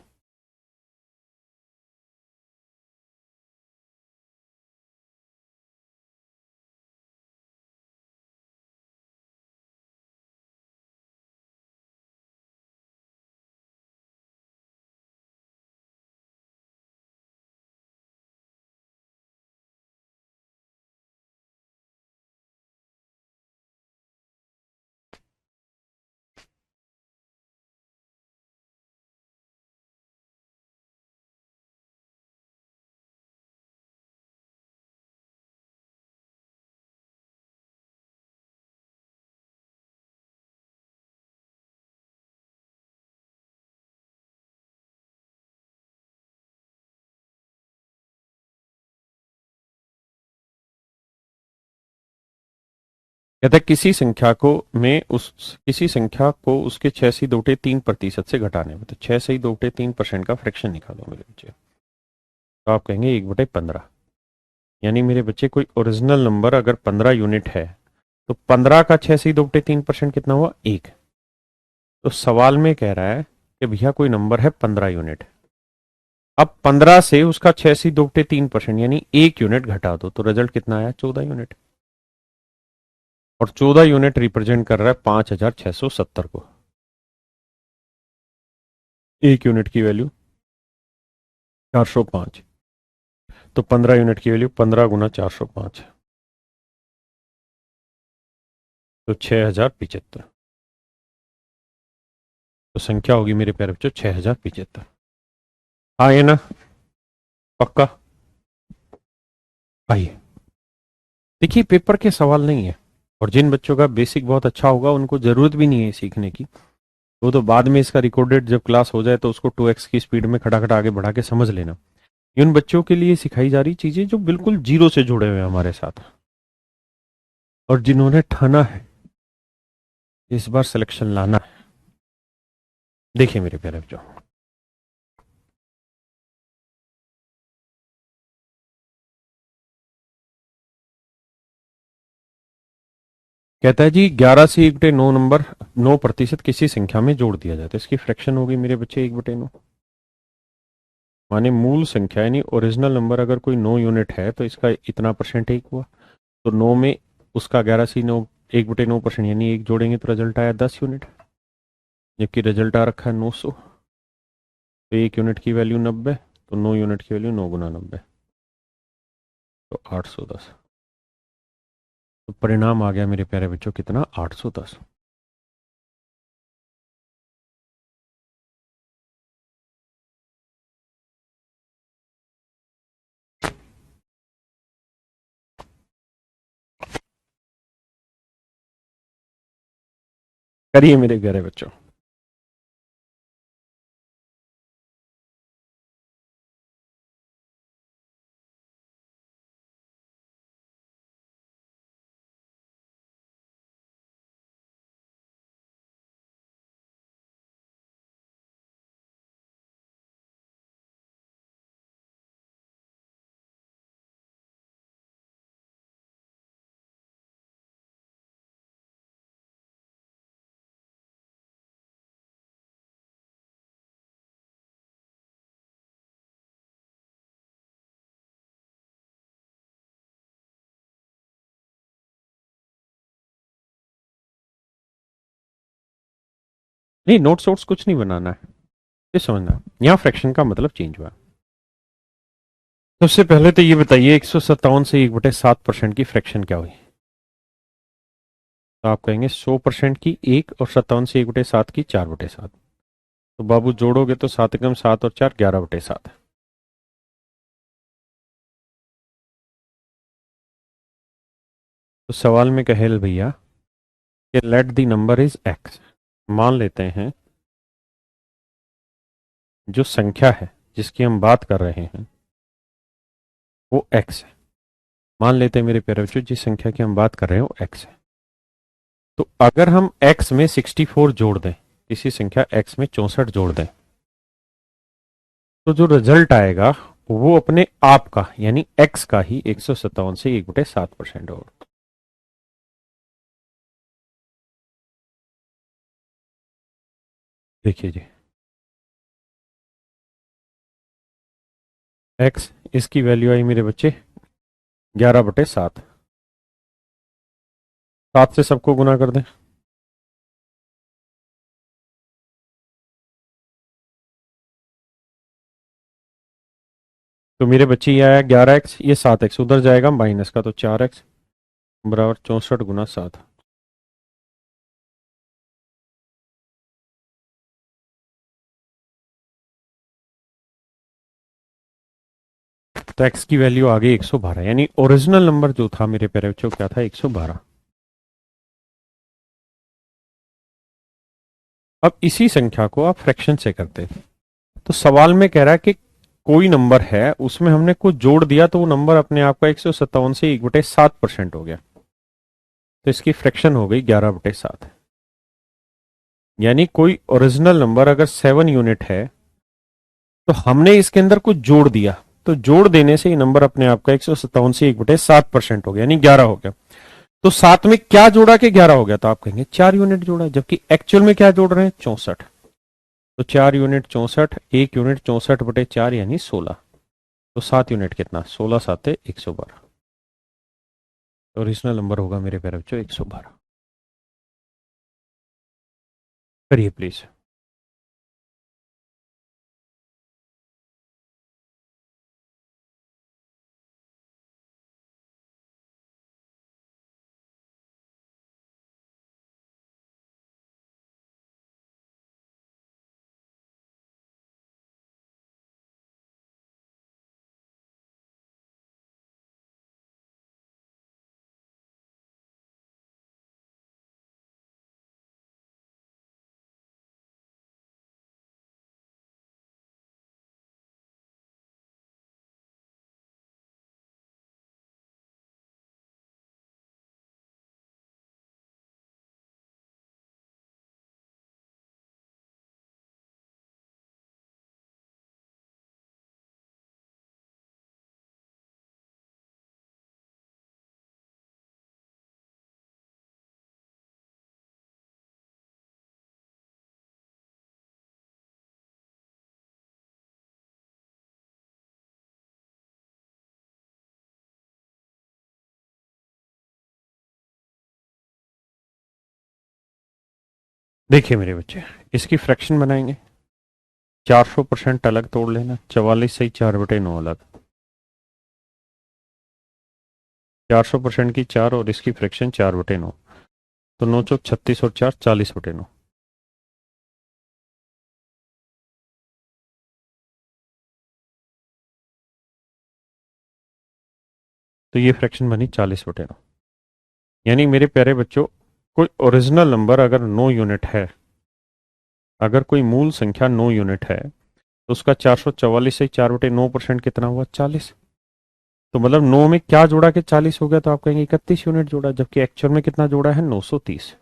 Speaker 1: कहता है किसी संख्या को उसके 6 से 2/3% से घटाने में, तो 6 से 2/3% का फ्रैक्शन निकालो मेरे बच्चे। तो आप कहेंगे 1/15। यानी मेरे बच्चे कोई ओरिजिनल नंबर अगर 15 यूनिट है, तो 15 का 6 से 2/3% कितना हुआ? 1। तो सवाल में कह रहा है कि भैया कोई नंबर है 15 यूनिट, अब 15 से उसका 6 से 2/3% यानी 1 यूनिट घटा दो, तो रिजल्ट कितना आया? 14 यूनिट। और 14 यूनिट रिप्रेजेंट कर रहा है 5670 को। 1 यूनिट की वैल्यू 405, तो 15 यूनिट की वैल्यू 15 × 405, तो 6075। तो संख्या होगी मेरे प्यारे बच्चों 6075। हाँ, ये ना पक्का। आइए, देखिए पेपर के सवाल नहीं है, और जिन बच्चों का बेसिक बहुत अच्छा होगा उनको जरूरत भी नहीं है सीखने की। वो तो बाद में इसका रिकॉर्डेड जब क्लास हो जाए तो उसको 2x की स्पीड में खटाखट आगे बढ़ा के समझ लेना। इन बच्चों के लिए सिखाई जा रही चीजें जो बिल्कुल जीरो से जुड़े हुए हैं हमारे साथ, और जिन्होंने ठाना है इस बार सिलेक्शन लाना है। देखिए मेरे प्यारे बच्चों, कहता है जी 11 से 1/9 नंबर 9% किसी संख्या में जोड़ दिया जाए तो इसकी फ्रैक्शन होगी मेरे बच्चे 1/9। माने मूल संख्या यानी ओरिजिनल नंबर अगर कोई 9 यूनिट है तो इसका इतना परसेंट 1 हुआ, तो 9 में उसका 11 से 9 1/9% यानी 1 जोड़ेंगे तो रिजल्ट आया 10 यूनिट, जबकि रिजल्ट आ रखा है 900। तो 1 यूनिट की वैल्यू 90, तो 9 यूनिट की वैल्यू 9 × 90, तो 810। तो परिणाम आ गया मेरे प्यारे बच्चों कितना? 810। करिए मेरे प्यारे बच्चों। नहीं, नोट्स वोट्स कुछ नहीं बनाना है, ये समझना यहाँ फ्रैक्शन का मतलब चेंज हुआ। सबसे पहले तो ये बताइए 157 से 1/7% की फ्रैक्शन क्या हुई? तो आप कहेंगे 100% की 1 और 57 से 1/7 की 4/7। तो बाबू जोड़ोगे तो 7 एकम 7 और 4 11/7। तो सवाल में कहे भैया कि let the number is x, मान लेते हैं जो संख्या है जिसकी हम बात कर रहे हैं वो एक्स है। मान लेते हैं मेरे प्यारे बच्चों जिस संख्या की हम बात कर रहे हैं वो एक्स है। तो अगर हम एक्स में 64 जोड़ दें, किसी संख्या एक्स में 64 जोड़ दें, तो जो रिजल्ट आएगा वो अपने आप का यानी एक्स का ही 157 से 1/7% होगा। देखिए जी, एक्स, इसकी वैल्यू आई मेरे बच्चे 11/7। 7 से सबको गुना कर दें, तो मेरे बच्चे ये आया 11x, ये 7x उधर जाएगा माइनस का, तो 4x बराबर 64 × 7। तो x की वैल्यू आ गई 112, यानी ओरिजिनल नंबर जो था मेरे प्यारे बच्चों क्या था? 112। अब इसी संख्या को आप फ्रैक्शन से करते हैं, तो सवाल में कह रहा है कि कोई नंबर है उसमें हमने कुछ जोड़ दिया तो वो नंबर अपने आप का 157 से 1/7% हो गया, तो इसकी फ्रैक्शन हो गई 11/7। यानी कोई ओरिजिनल नंबर अगर 7 यूनिट है तो हमने इसके अंदर कुछ जोड़ दिया, तो जोड़ देने से ये नंबर अपने आप का 157 से 1/7% हो गया, यानी 11 हो गया। तो 7 में क्या जोड़ा कि 11 हो गया? तो आप कहेंगे 4 यूनिट जोड़ा, जबकि एक्चुअल में क्या जोड़ रहे हैं? 64। तो 4 यूनिट 64, 1 यूनिट 64/4 यानी 16। तो 7 यूनिट कितना? 16 7 112। ओरिजिनल नंबर होगा मेरे प्यारे बच्चों 112। करिए प्लीज। देखिए मेरे बच्चे, इसकी फ्रैक्शन बनाएंगे, 400% अलग तोड़ लेना, 44 से 4/9 अलग, 400% की 4 और इसकी फ्रैक्शन 4/9, तो 9 चौक 36 और 4 40/9। तो ये फ्रैक्शन बनी 40/9। यानी मेरे प्यारे बच्चों, कोई ओरिजिनल नंबर अगर 9 यूनिट है, अगर कोई मूल संख्या 9 यूनिट है, तो उसका 444 से 4/9% कितना हुआ? 40। तो मतलब 9 में क्या जोड़ा कि 40 हो गया? तो आप कहेंगे 31 यूनिट जोड़ा, जबकि एक्चुअल में कितना जोड़ा है? 930।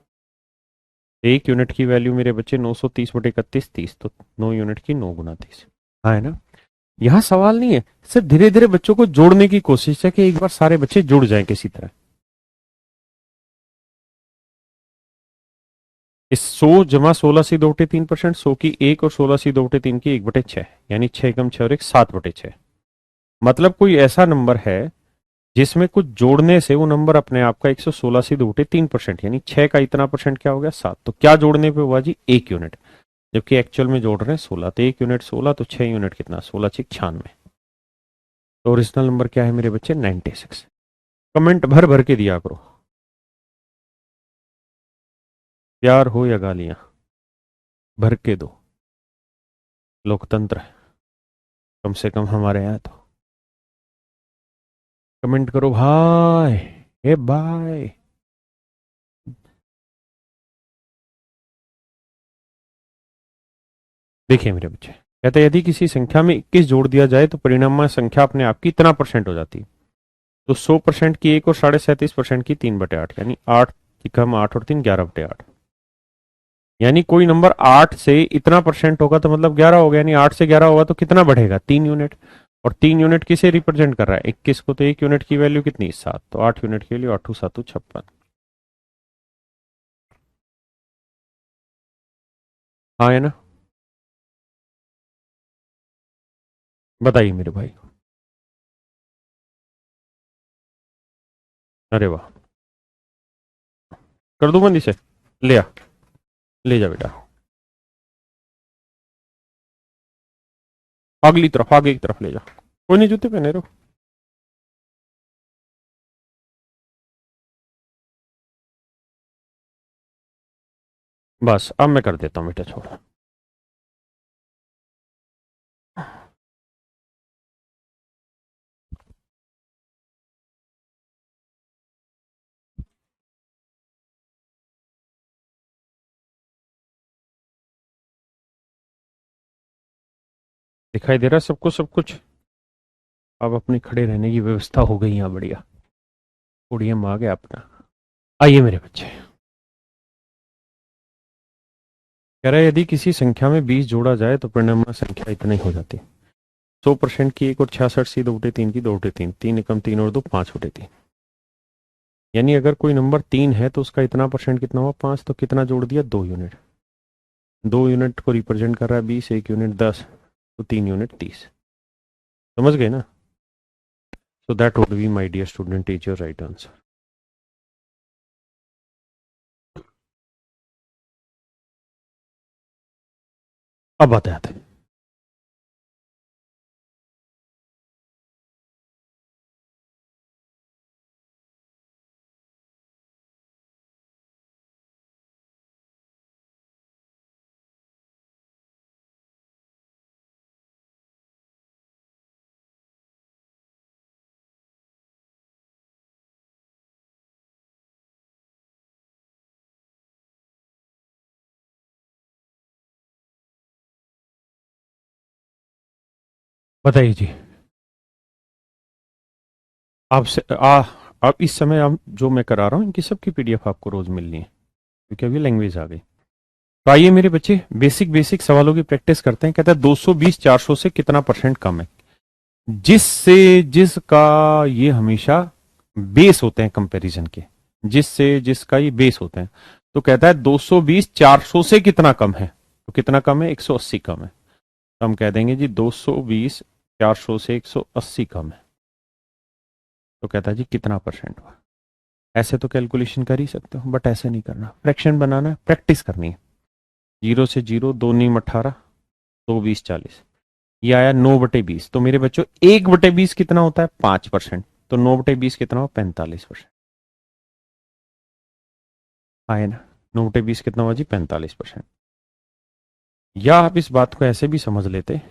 Speaker 1: 1 यूनिट की वैल्यू मेरे बच्चे 930/31 30, तो 9 यूनिट की 9 × 30। हाँ है ना? यहाँ सवाल नहीं है, सिर्फ धीरे धीरे बच्चों को जोड़ने की कोशिश है कि एक बार सारे बच्चे जुड़ जाएं किसी तरह। इस 100 जमा 16 सी 2/3%, 100 की 1 और 16 सी 2/3 की 1/6, यानी 6 कम 6 और 1 7/6। मतलब कोई ऐसा नंबर है जिसमें कुछ जोड़ने से वो नंबर अपने आप का 116 सी 2/3%, यानी 6 का इतना परसेंट क्या हो गया? 7। तो क्या जोड़ने पे हुआ जी? 1 यूनिट। जबकि एक्चुअल में जोड़ रहे हैं 16, तो 1 यूनिट 16, तो 6 यूनिट कितना, 16 6 96। तो ओरिजिनल नंबर क्या है मेरे बच्चे, 96। कमेंट भर भर के दिया करो, प्यार हो या गालियां, भर के दो। लोकतंत्र है, कम से कम हमारे यहाँ तो। कमेंट करो भाई, ए भाई। देखिए मेरे बच्चे, कहते हैं यदि किसी संख्या में 21 जोड़ दिया जाए तो परिणाम संख्या अपने आप की इतना परसेंट हो जाती है। तो 100% की 1 और 37.5% की 3/8, यानी 8 की कम 8 और 3 11/8। यानी कोई नंबर 8 से इतना परसेंट होगा तो मतलब 11 हो गया, यानी 8 से 11 होगा तो कितना बढ़ेगा, 3 यूनिट। और 3 यूनिट किसे रिप्रेजेंट कर रहा है, 21 को। तो 1 यूनिट की वैल्यू कितनी, 7। तो 8 यूनिट के लिए 8 7 56। हाँ है ना, बताइए मेरे भाई। अरे वाह, कर दूं बंदी से, ले आ, ले जा बेटा, अगली तरफ, आगे की तरफ ले जा। कोई नहीं, जूते पहने रहो। बस अब मैं कर देता हूँ बेटा, छोड़। दिखाई दे रहा है सबको सब कुछ। अब अपनी खड़े रहने की व्यवस्था हो गई यहाँ, बढ़िया। पोडियम आ गया अपना। आइए मेरे बच्चे, कह रहा है यदि किसी संख्या में 20 जोड़ा जाए तो परिणाम संख्या इतना ही हो जाती है। 100% की 1 और 66 सी 2/3 की 2/3, 3 एकम 3 और 2 5/3। यानी अगर कोई नंबर 3 है तो उसका इतना परसेंट कितना हुआ, 5। तो कितना जोड़ दिया, 2 यूनिट। 2 यूनिट को रिप्रेजेंट कर रहा है 20, 1 यूनिट 10, तो 3 यूनिट 30। समझ गए ना। So that would be my dear student is your right answer. अब बताते हैं, बताइए जी। आपसे आप इस समय आप जो मैं करा रहा हूँ इनकी सबकी पीडीएफ आपको रोज मिलनी है, क्योंकि अभी लैंग्वेज आ गई। तो आइए मेरे बच्चे, बेसिक बेसिक सवालों की प्रैक्टिस करते हैं। कहता है 220 400 से कितना परसेंट कम है, जिससे जिसका ये हमेशा बेस होते हैं कंपैरिजन के, जिससे जिसका ये बेस होते हैं। तो कहता है 220 400 से कितना कम है, तो कितना कम है, 180 कम है। तो हम कह देंगे जी 220 400 से 180 कम है। तो कहता है जी कितना परसेंट हुआ। ऐसे तो कैलकुलेशन कर ही सकते हो, बट ऐसे नहीं करना, फ्रैक्शन बनाना है, प्रैक्टिस करनी है। 0 से 0, 2 नीम 18, 2 20 40, ये आया 9/20। तो मेरे बच्चों 1/20 कितना होता है, 5%। तो 9/20 कितना हो, 45%। आए ना, 9/20 कितना हुआ जी, 45%। या आप इस बात को ऐसे भी समझ लेते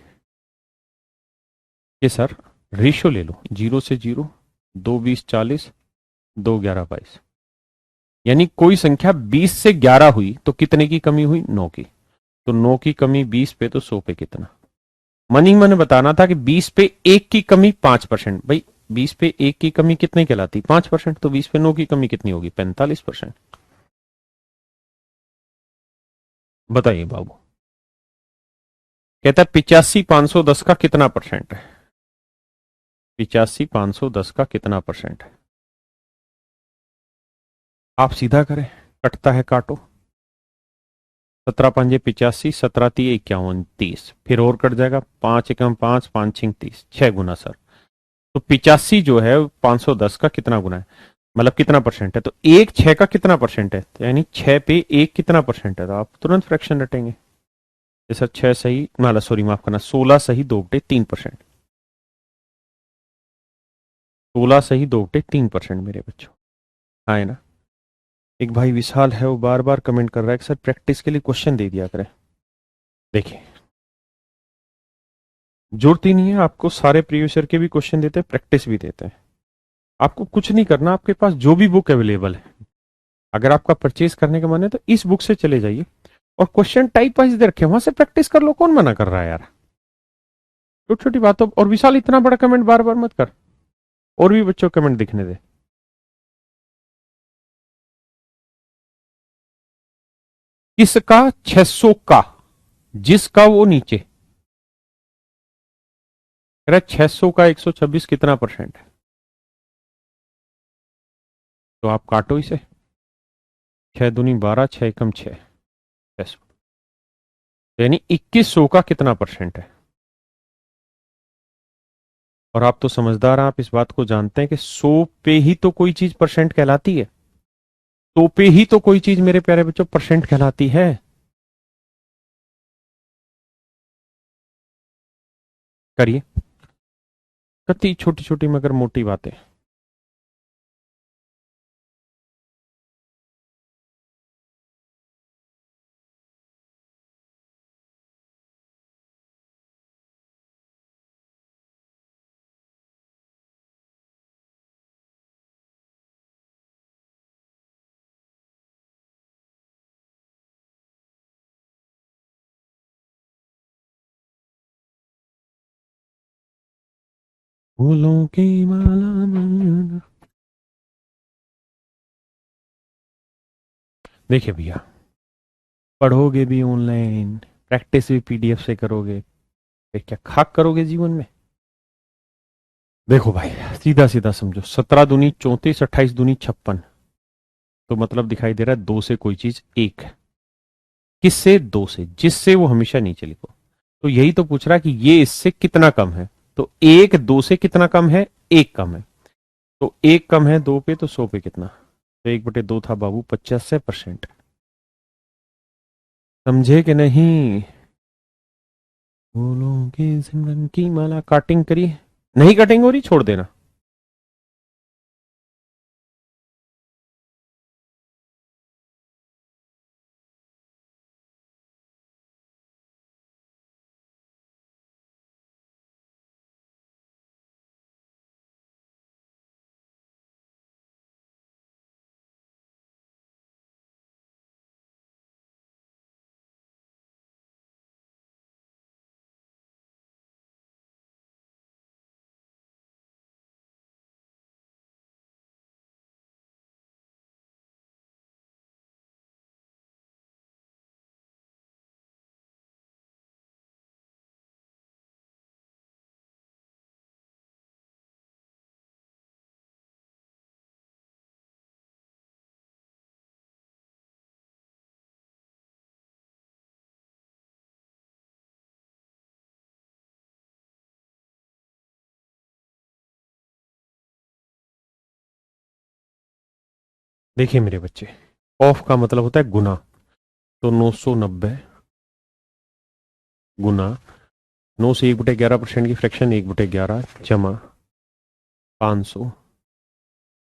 Speaker 1: कि सर रेशियो ले लो, 0 से 0, 2 20 40, 2 11 22। यानी कोई संख्या 20 से 11 हुई तो कितने की कमी हुई, 9 की। तो 9 की कमी 20 पे, तो 100 पे कितना। मन ही मन बताना था कि 20 पे 1 की कमी 5%। भाई 20 पे 1 की कमी कितने कहलाती, 5%। तो 20 पे 9 की कमी कितनी होगी, 45%। बताइए बाबू। कहता है 85 510 का कितना परसेंट है, 85 510 का कितना परसेंट है। आप सीधा करें, कटता है काटो। 17 5 85, 17 3 51 30, फिर और कट जाएगा, 5 एकम 5, 5 6 30, 6 गुना सर। तो 85 जो है 510 का कितना गुना है, मतलब कितना परसेंट है। तो 1 6 का कितना परसेंट है, तो यानी 6 पे 1 कितना परसेंट है। तो आप तुरंत फ्रैक्शन रटेंगे। सर 6 सही माला, सॉरी माफ करना, 16 सही 2/3%। 16 सही 2/3% मेरे बच्चों। हाँ है ना। एक भाई विशाल है, वो बार बार कमेंट कर रहा है कि सर प्रैक्टिस के लिए क्वेश्चन दे दिया करें। देखिए, जरूरत ही नहीं है, आपको सारे प्रीवियस ईयर के भी क्वेश्चन देते हैं, प्रैक्टिस भी देते हैं। आपको कुछ नहीं करना, आपके पास जो भी बुक अवेलेबल है, अगर आपका परचेज करने का मन है तो इस बुक से चले जाइए और क्वेश्चन टाइप वाइज दे रखे, वहां से प्रैक्टिस कर लो। कौन मना कर रहा है यार, छोटी छोटी बातों। और विशाल इतना बड़ा कमेंट बार बार मत कर, और भी बच्चों कमेंट दिखने दे। किसका 600 का, जिसका वो नीचे कह रहा है 600 का 126 कितना परसेंट है, तो आप काटो इसे। 6 दूनी 12, 6 एकम 6, 600, यानी 2100 का कितना परसेंट है। और आप तो समझदार हैं, आप इस बात को जानते हैं कि 100 पे ही तो कोई चीज परसेंट कहलाती है। 100 पे ही तो कोई चीज मेरे प्यारे बच्चों परसेंट कहलाती है। करिए, कति छोटी छोटी मगर मोटी बातें। फूलों की माला में। देखिए भैया, पढ़ोगे भी ऑनलाइन, प्रैक्टिस भी पीडीएफ से करोगे, फिर क्या खाक करोगे जीवन में। देखो भाई, सीधा सीधा समझो, 17 दूनी 34, 28 दूनी 56, तो मतलब दिखाई दे रहा है 2 से कोई चीज एक है। किससे? 2 से, जिससे वो हमेशा नीचे लिखो। तो यही तो पूछ रहा है कि ये इससे कितना कम है, तो 1 2 से कितना कम है, 1 कम है। तो 1 कम है 2 पे, तो 100 पे कितना, तो 1/2 था बाबू, 50%। समझे कि नहीं? फूलों के सिमरन की माला, काटिंग करिए। नहीं कटिंग हो रही, छोड़ देना। देखिए मेरे बच्चे, ऑफ का मतलब होता है गुना, तो 990 गुना 9 से 1/11% की फ्रैक्शन 1/11 जमा 500,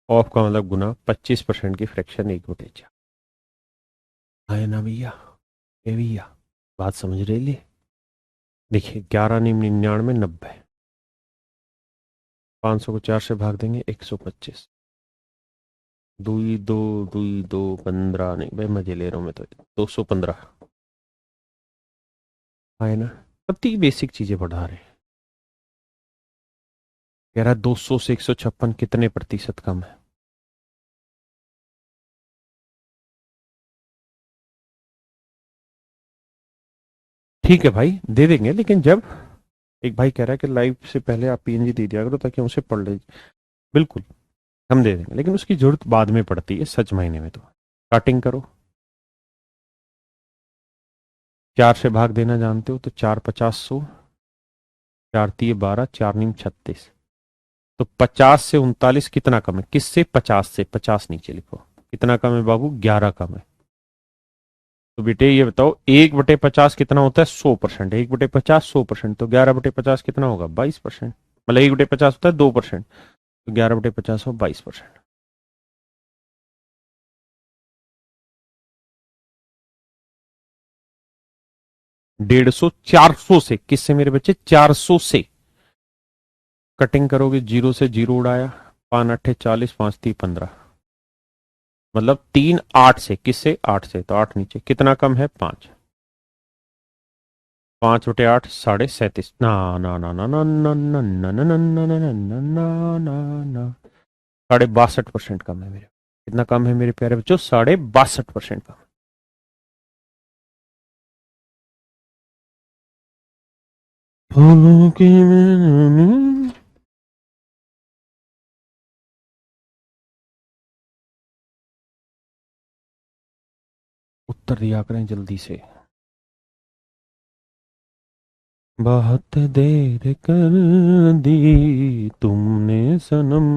Speaker 1: ऑफ का मतलब गुना 25% की फ्रैक्शन 1/4। है ना भैया? ये भैया बात समझ रहे लिए? देखिए, 11 × 99 = 90, 500 को 4 से भाग देंगे 125, 2 2 2 2 15, नहीं भाई मजे ले रहा हूं मैं तो, 215। है ना? कितनी बेसिक चीजें पढ़ा रहे हैं। कह रहा है 200 से 156 कितने प्रतिशत कम है। ठीक है भाई, दे देंगे, लेकिन जब एक भाई कह रहा है कि लाइव से पहले आप पीएनजी दे दिया करो ताकि हम उसे पढ़ ले। बिल्कुल, हम दे देंगे, लेकिन उसकी जरूरत बाद में पड़ती है, सच मायने में तो। स्टार्टिंग करो, 4 से भाग देना जानते हो, तो 4 × 50 = 100, 4 × 3 = 12, 4 × 36, तो 50 से 39 कितना कम है, किससे? 50 से। 50 नीचे लिखो, कितना कम है बाबू? 11 कम है। तो बेटे ये बताओ 1/50 कितना होता है? 100%। 1/50 100%, तो 11/50 कितना होगा? 22%। मतलब 1/50 होता है 2%, तो 11/50 हो 22%। 150 400 से, किससे मेरे बच्चे? 400 से कटिंग करोगे, जीरो से जीरो उड़ाया, 5×8 = 40, 5×3 = 15, मतलब 3 8 से, किससे? 8 से, तो 8 नीचे, कितना कम है? 5। 5/8 37। ना ना ना ना ना ना ना ना ना ना ना ना ना ना ना ना 62% कम है मेरे। कितना कम है मेरे प्यारे बच्चों? 62% कम। फूलों की मैंने उत्तर दिया करें जल्दी से। बहुत देर कर दी तुमने सनम।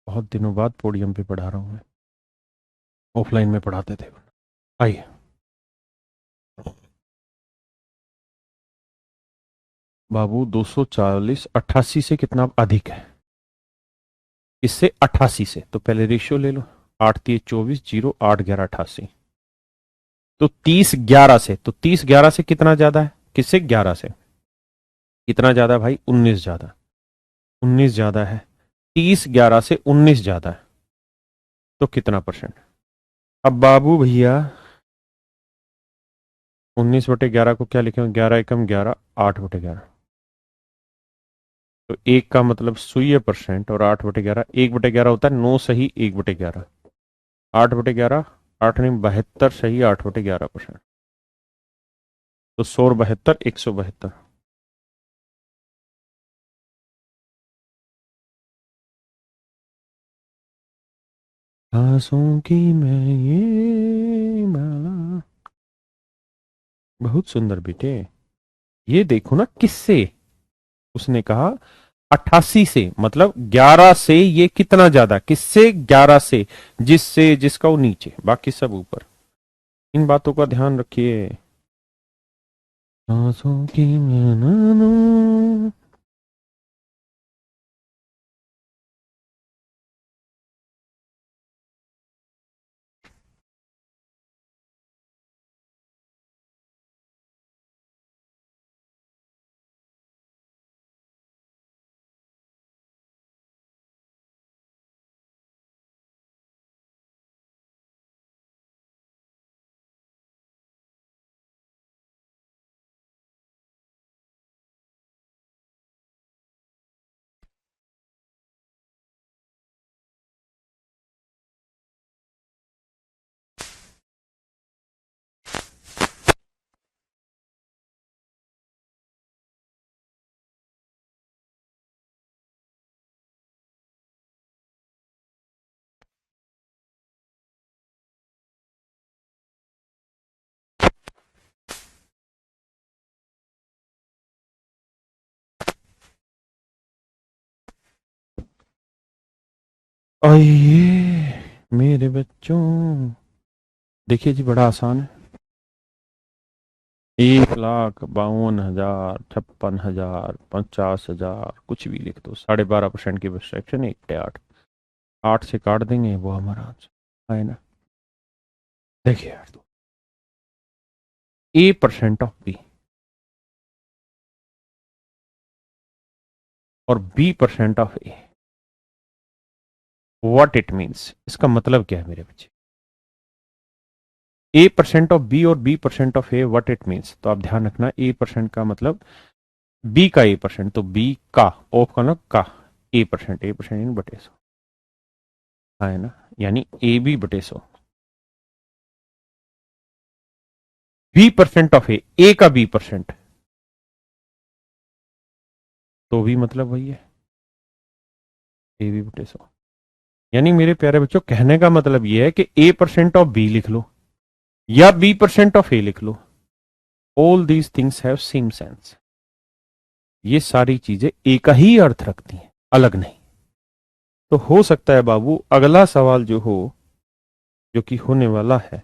Speaker 1: बहुत दिनों बाद पोडियम पे पढ़ा रहा हूं मैं, ऑफलाइन में पढ़ाते थे। आइए, बाबू 240 88 से कितना अधिक है? इससे 88 से, तो पहले रेशियो ले लो। 8×3 = 24, 0 8×11 = 88। तो 30×11 से, तो 30×11 से कितना ज्यादा है? किससे? 11 से। कितना ज्यादा है भाई? 19 ज्यादा। 19 ज्यादा है। 30×11 से 19 ज्यादा है, तो कितना परसेंट? अब बाबू भैया 19/11 को क्या लिखेंगे? 11×1 = 11, 8/11। तो एक का मतलब सुई परसेंट, और 8/11, 1/11 होता है 9 सही 1/11, 8/11, 8 नहीं 72 सही 8/11%। तो 100 और 72 172। सांसों की मैं ये माला। बहुत सुंदर बेटे। ये देखो ना, किससे? उसने कहा 88 से, मतलब 11 से ये कितना ज्यादा? किससे? 11 से। जिससे, जिसका वो नीचे, बाकी सब ऊपर। इन बातों का ध्यान रखिए। सांसों की मैं आइए मेरे बच्चों, देखिए जी, बड़ा आसान है। 1,52,000, 56,000, 50,000, कुछ भी लिख दो। 12.5% की फ्रैक्शन 1/8, 8 से काट देंगे, वो हमारा आंसर है ना। देखिए यार, तो A% ऑफ B और B% of A, what it means, इसका मतलब क्या है मेरे बच्चे? A% ऑफ B और B% of A, what it means, तो आप ध्यान रखना, A% का मतलब B का A%, तो B का, ऑफ का ना का, A%, इन बटे 100 है ना, यानी AB/100। B% ऑफ A का B%, तो भी मतलब वही है, AB/100। यानी मेरे प्यारे बच्चों, कहने का मतलब यह है कि A% ऑफ B लिख लो या B% ऑफ A लिख लो, all these things have same sense. ये सारी चीजें एक ही अर्थ रखती हैं, अलग नहीं। तो हो सकता है बाबू अगला सवाल जो हो, जो कि होने वाला है,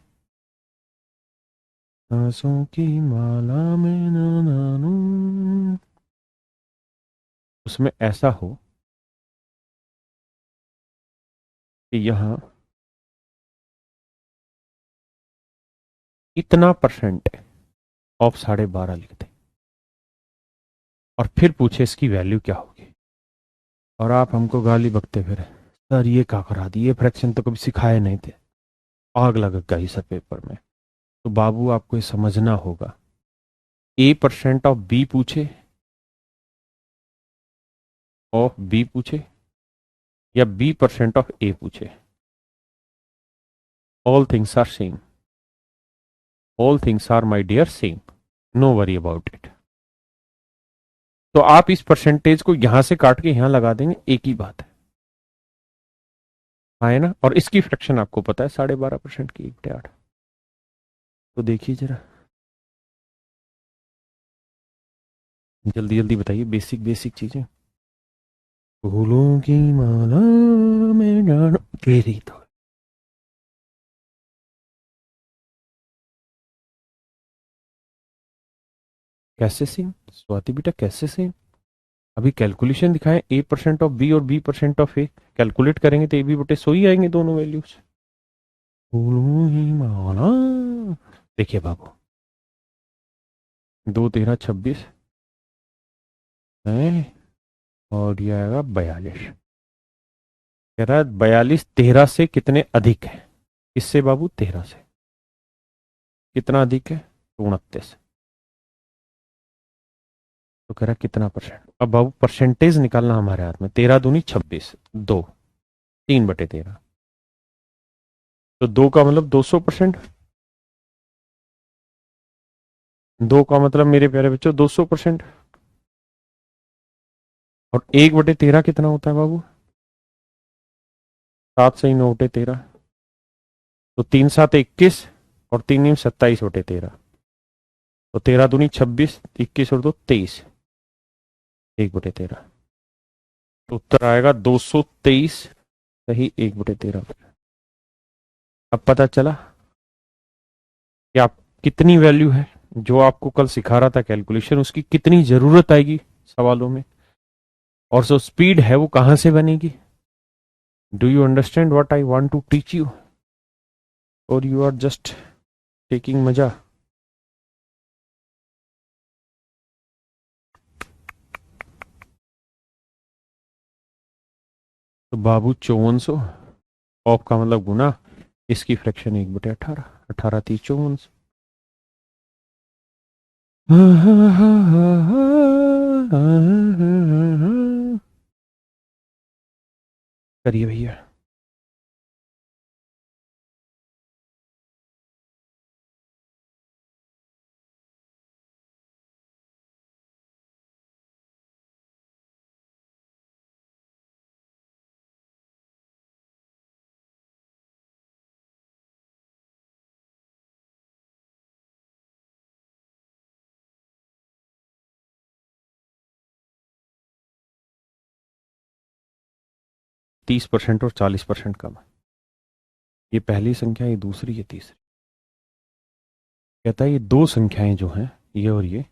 Speaker 1: आंसू की माला में ना नानू, उसमें ऐसा हो कि यहां इतना परसेंट ऑफ 12.5 लिख दे और फिर पूछे इसकी वैल्यू क्या होगी, और आप हमको गाली बकते फिर सर ये क्या करा दी, ये फ्रैक्शन तो कभी सिखाए नहीं थे, आग लग गई सर पेपर में। तो बाबू आपको ये समझना होगा, A% ऑफ बी पूछे, ऑफ बी पूछे, या B% ऑफ ए पूछे, all things are same, all things are my dear same, no worry about it. तो आप इस परसेंटेज को यहां से काट के यहां लगा देंगे, एक ही बात है ना। और इसकी फ्रैक्शन आपको पता है 12.5% की 1/8। तो देखिए जरा, जल्दी जल्दी बताइए, बेसिक बेसिक चीजें। फूलों की माला में जानो तेरी तो, कैसे सेम स्वाति बेटा, कैसे सेम? अभी कैलकुलेशन दिखाएं, A% ऑफ बी और B% ऑफ ए, कैलकुलेट करेंगे तो ए बी बटे सो ही आएंगे दोनों वैल्यूज। फूलों की माला, देखिए बाबू, 2 13 26 है, और ये आएगा 42। कह रहा है 42 13 से कितने अधिक है? इससे बाबू 13 से कितना अधिक है? 29। तो कह रहा है कितना परसेंट। अब बाबू परसेंटेज निकालना हमारे हाथ में, 13 दूनी 26, 2 3/13, तो 2 का मतलब 200%, 2 का मतलब मेरे प्यारे बच्चों 200%, और 1/13 कितना होता है बाबू? 7 से ही 9/13, तो 3 7 21 और 3 9 27/13, तो 13 दूनी 26, 21 और 2 23, 1/13, तो उत्तर आएगा 223, सही 1/13। अब पता चला कि आप कितनी वैल्यू है, जो आपको कल सिखा रहा था कैलकुलेशन, उसकी कितनी जरूरत आएगी सवालों में, और जो स्पीड है वो कहां से बनेगी। Do you understand what I want to teach you, और यू आर जस्ट टेकिंग मजा? तो बाबू 5400, ऑफ का मतलब गुना, इसकी फ्रैक्शन 1/18, 18 30 54। करिए भैया। तीस परसेंट और 40% कम है। ये पहली संख्या, ये दूसरी, ये तीसरी। कहता है ये दो संख्याएं जो हैं, ये और ये,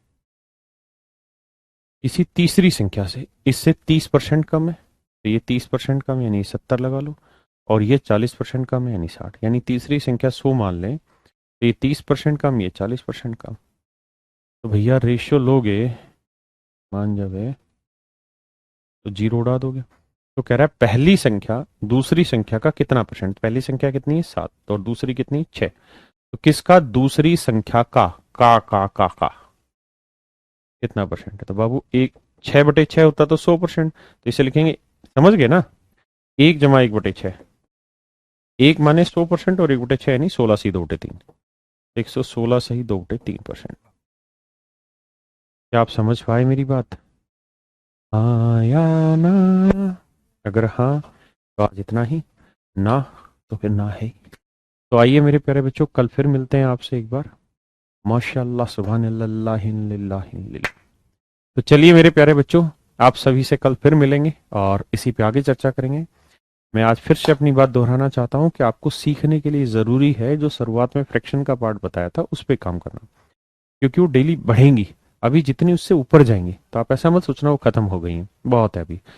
Speaker 1: किसी तीसरी संख्या से, इससे 30% कम है, तो ये 30% कम यानी 70 लगा लो, और ये 40% कम है यानी 60, यानी तीसरी संख्या 100 मान लें, तो ये 30% कम, ये 40% कम। तो भैया रेशियो लोगे, मान जावे तो जीरो उड़ा दोगे। तो कह रहा है पहली संख्या दूसरी संख्या का कितना परसेंट, पहली संख्या कितनी है 7 और दूसरी कितनी 6, तो किसका दूसरी संख्या का कितना परसेंट है? तो बाबू एक 6/6 होता तो 100%, तो इसे लिखेंगे, समझ गए ना, 1 जमा 1/6, 1 माने 100% और 1/6 यानी 16 सही 2/3, 116 सही 2/3%। क्या आप समझ पाए मेरी बात? हाँ या ना? अगर हाँ तो आज इतना ही, ना तो फिर ना है। तो आइए मेरे प्यारे बच्चों, कल फिर मिलते हैं आपसे एक बार। माशाअल्लाह, सुभान अल्लाह, तो चलिए मेरे प्यारे बच्चों, आप सभी से कल फिर मिलेंगे और इसी पे आगे चर्चा करेंगे। मैं आज फिर से अपनी बात दोहराना चाहता हूं कि आपको सीखने के लिए ज़रूरी है जो शुरुआत में फ्रैक्शन का पार्ट बताया था उस पर काम करना, क्योंकि वो डेली बढ़ेंगी। अभी जितनी उससे ऊपर जाएंगी तो आप ऐसा मत सोचना वो खत्म हो गई हैं, बहुत है अभी।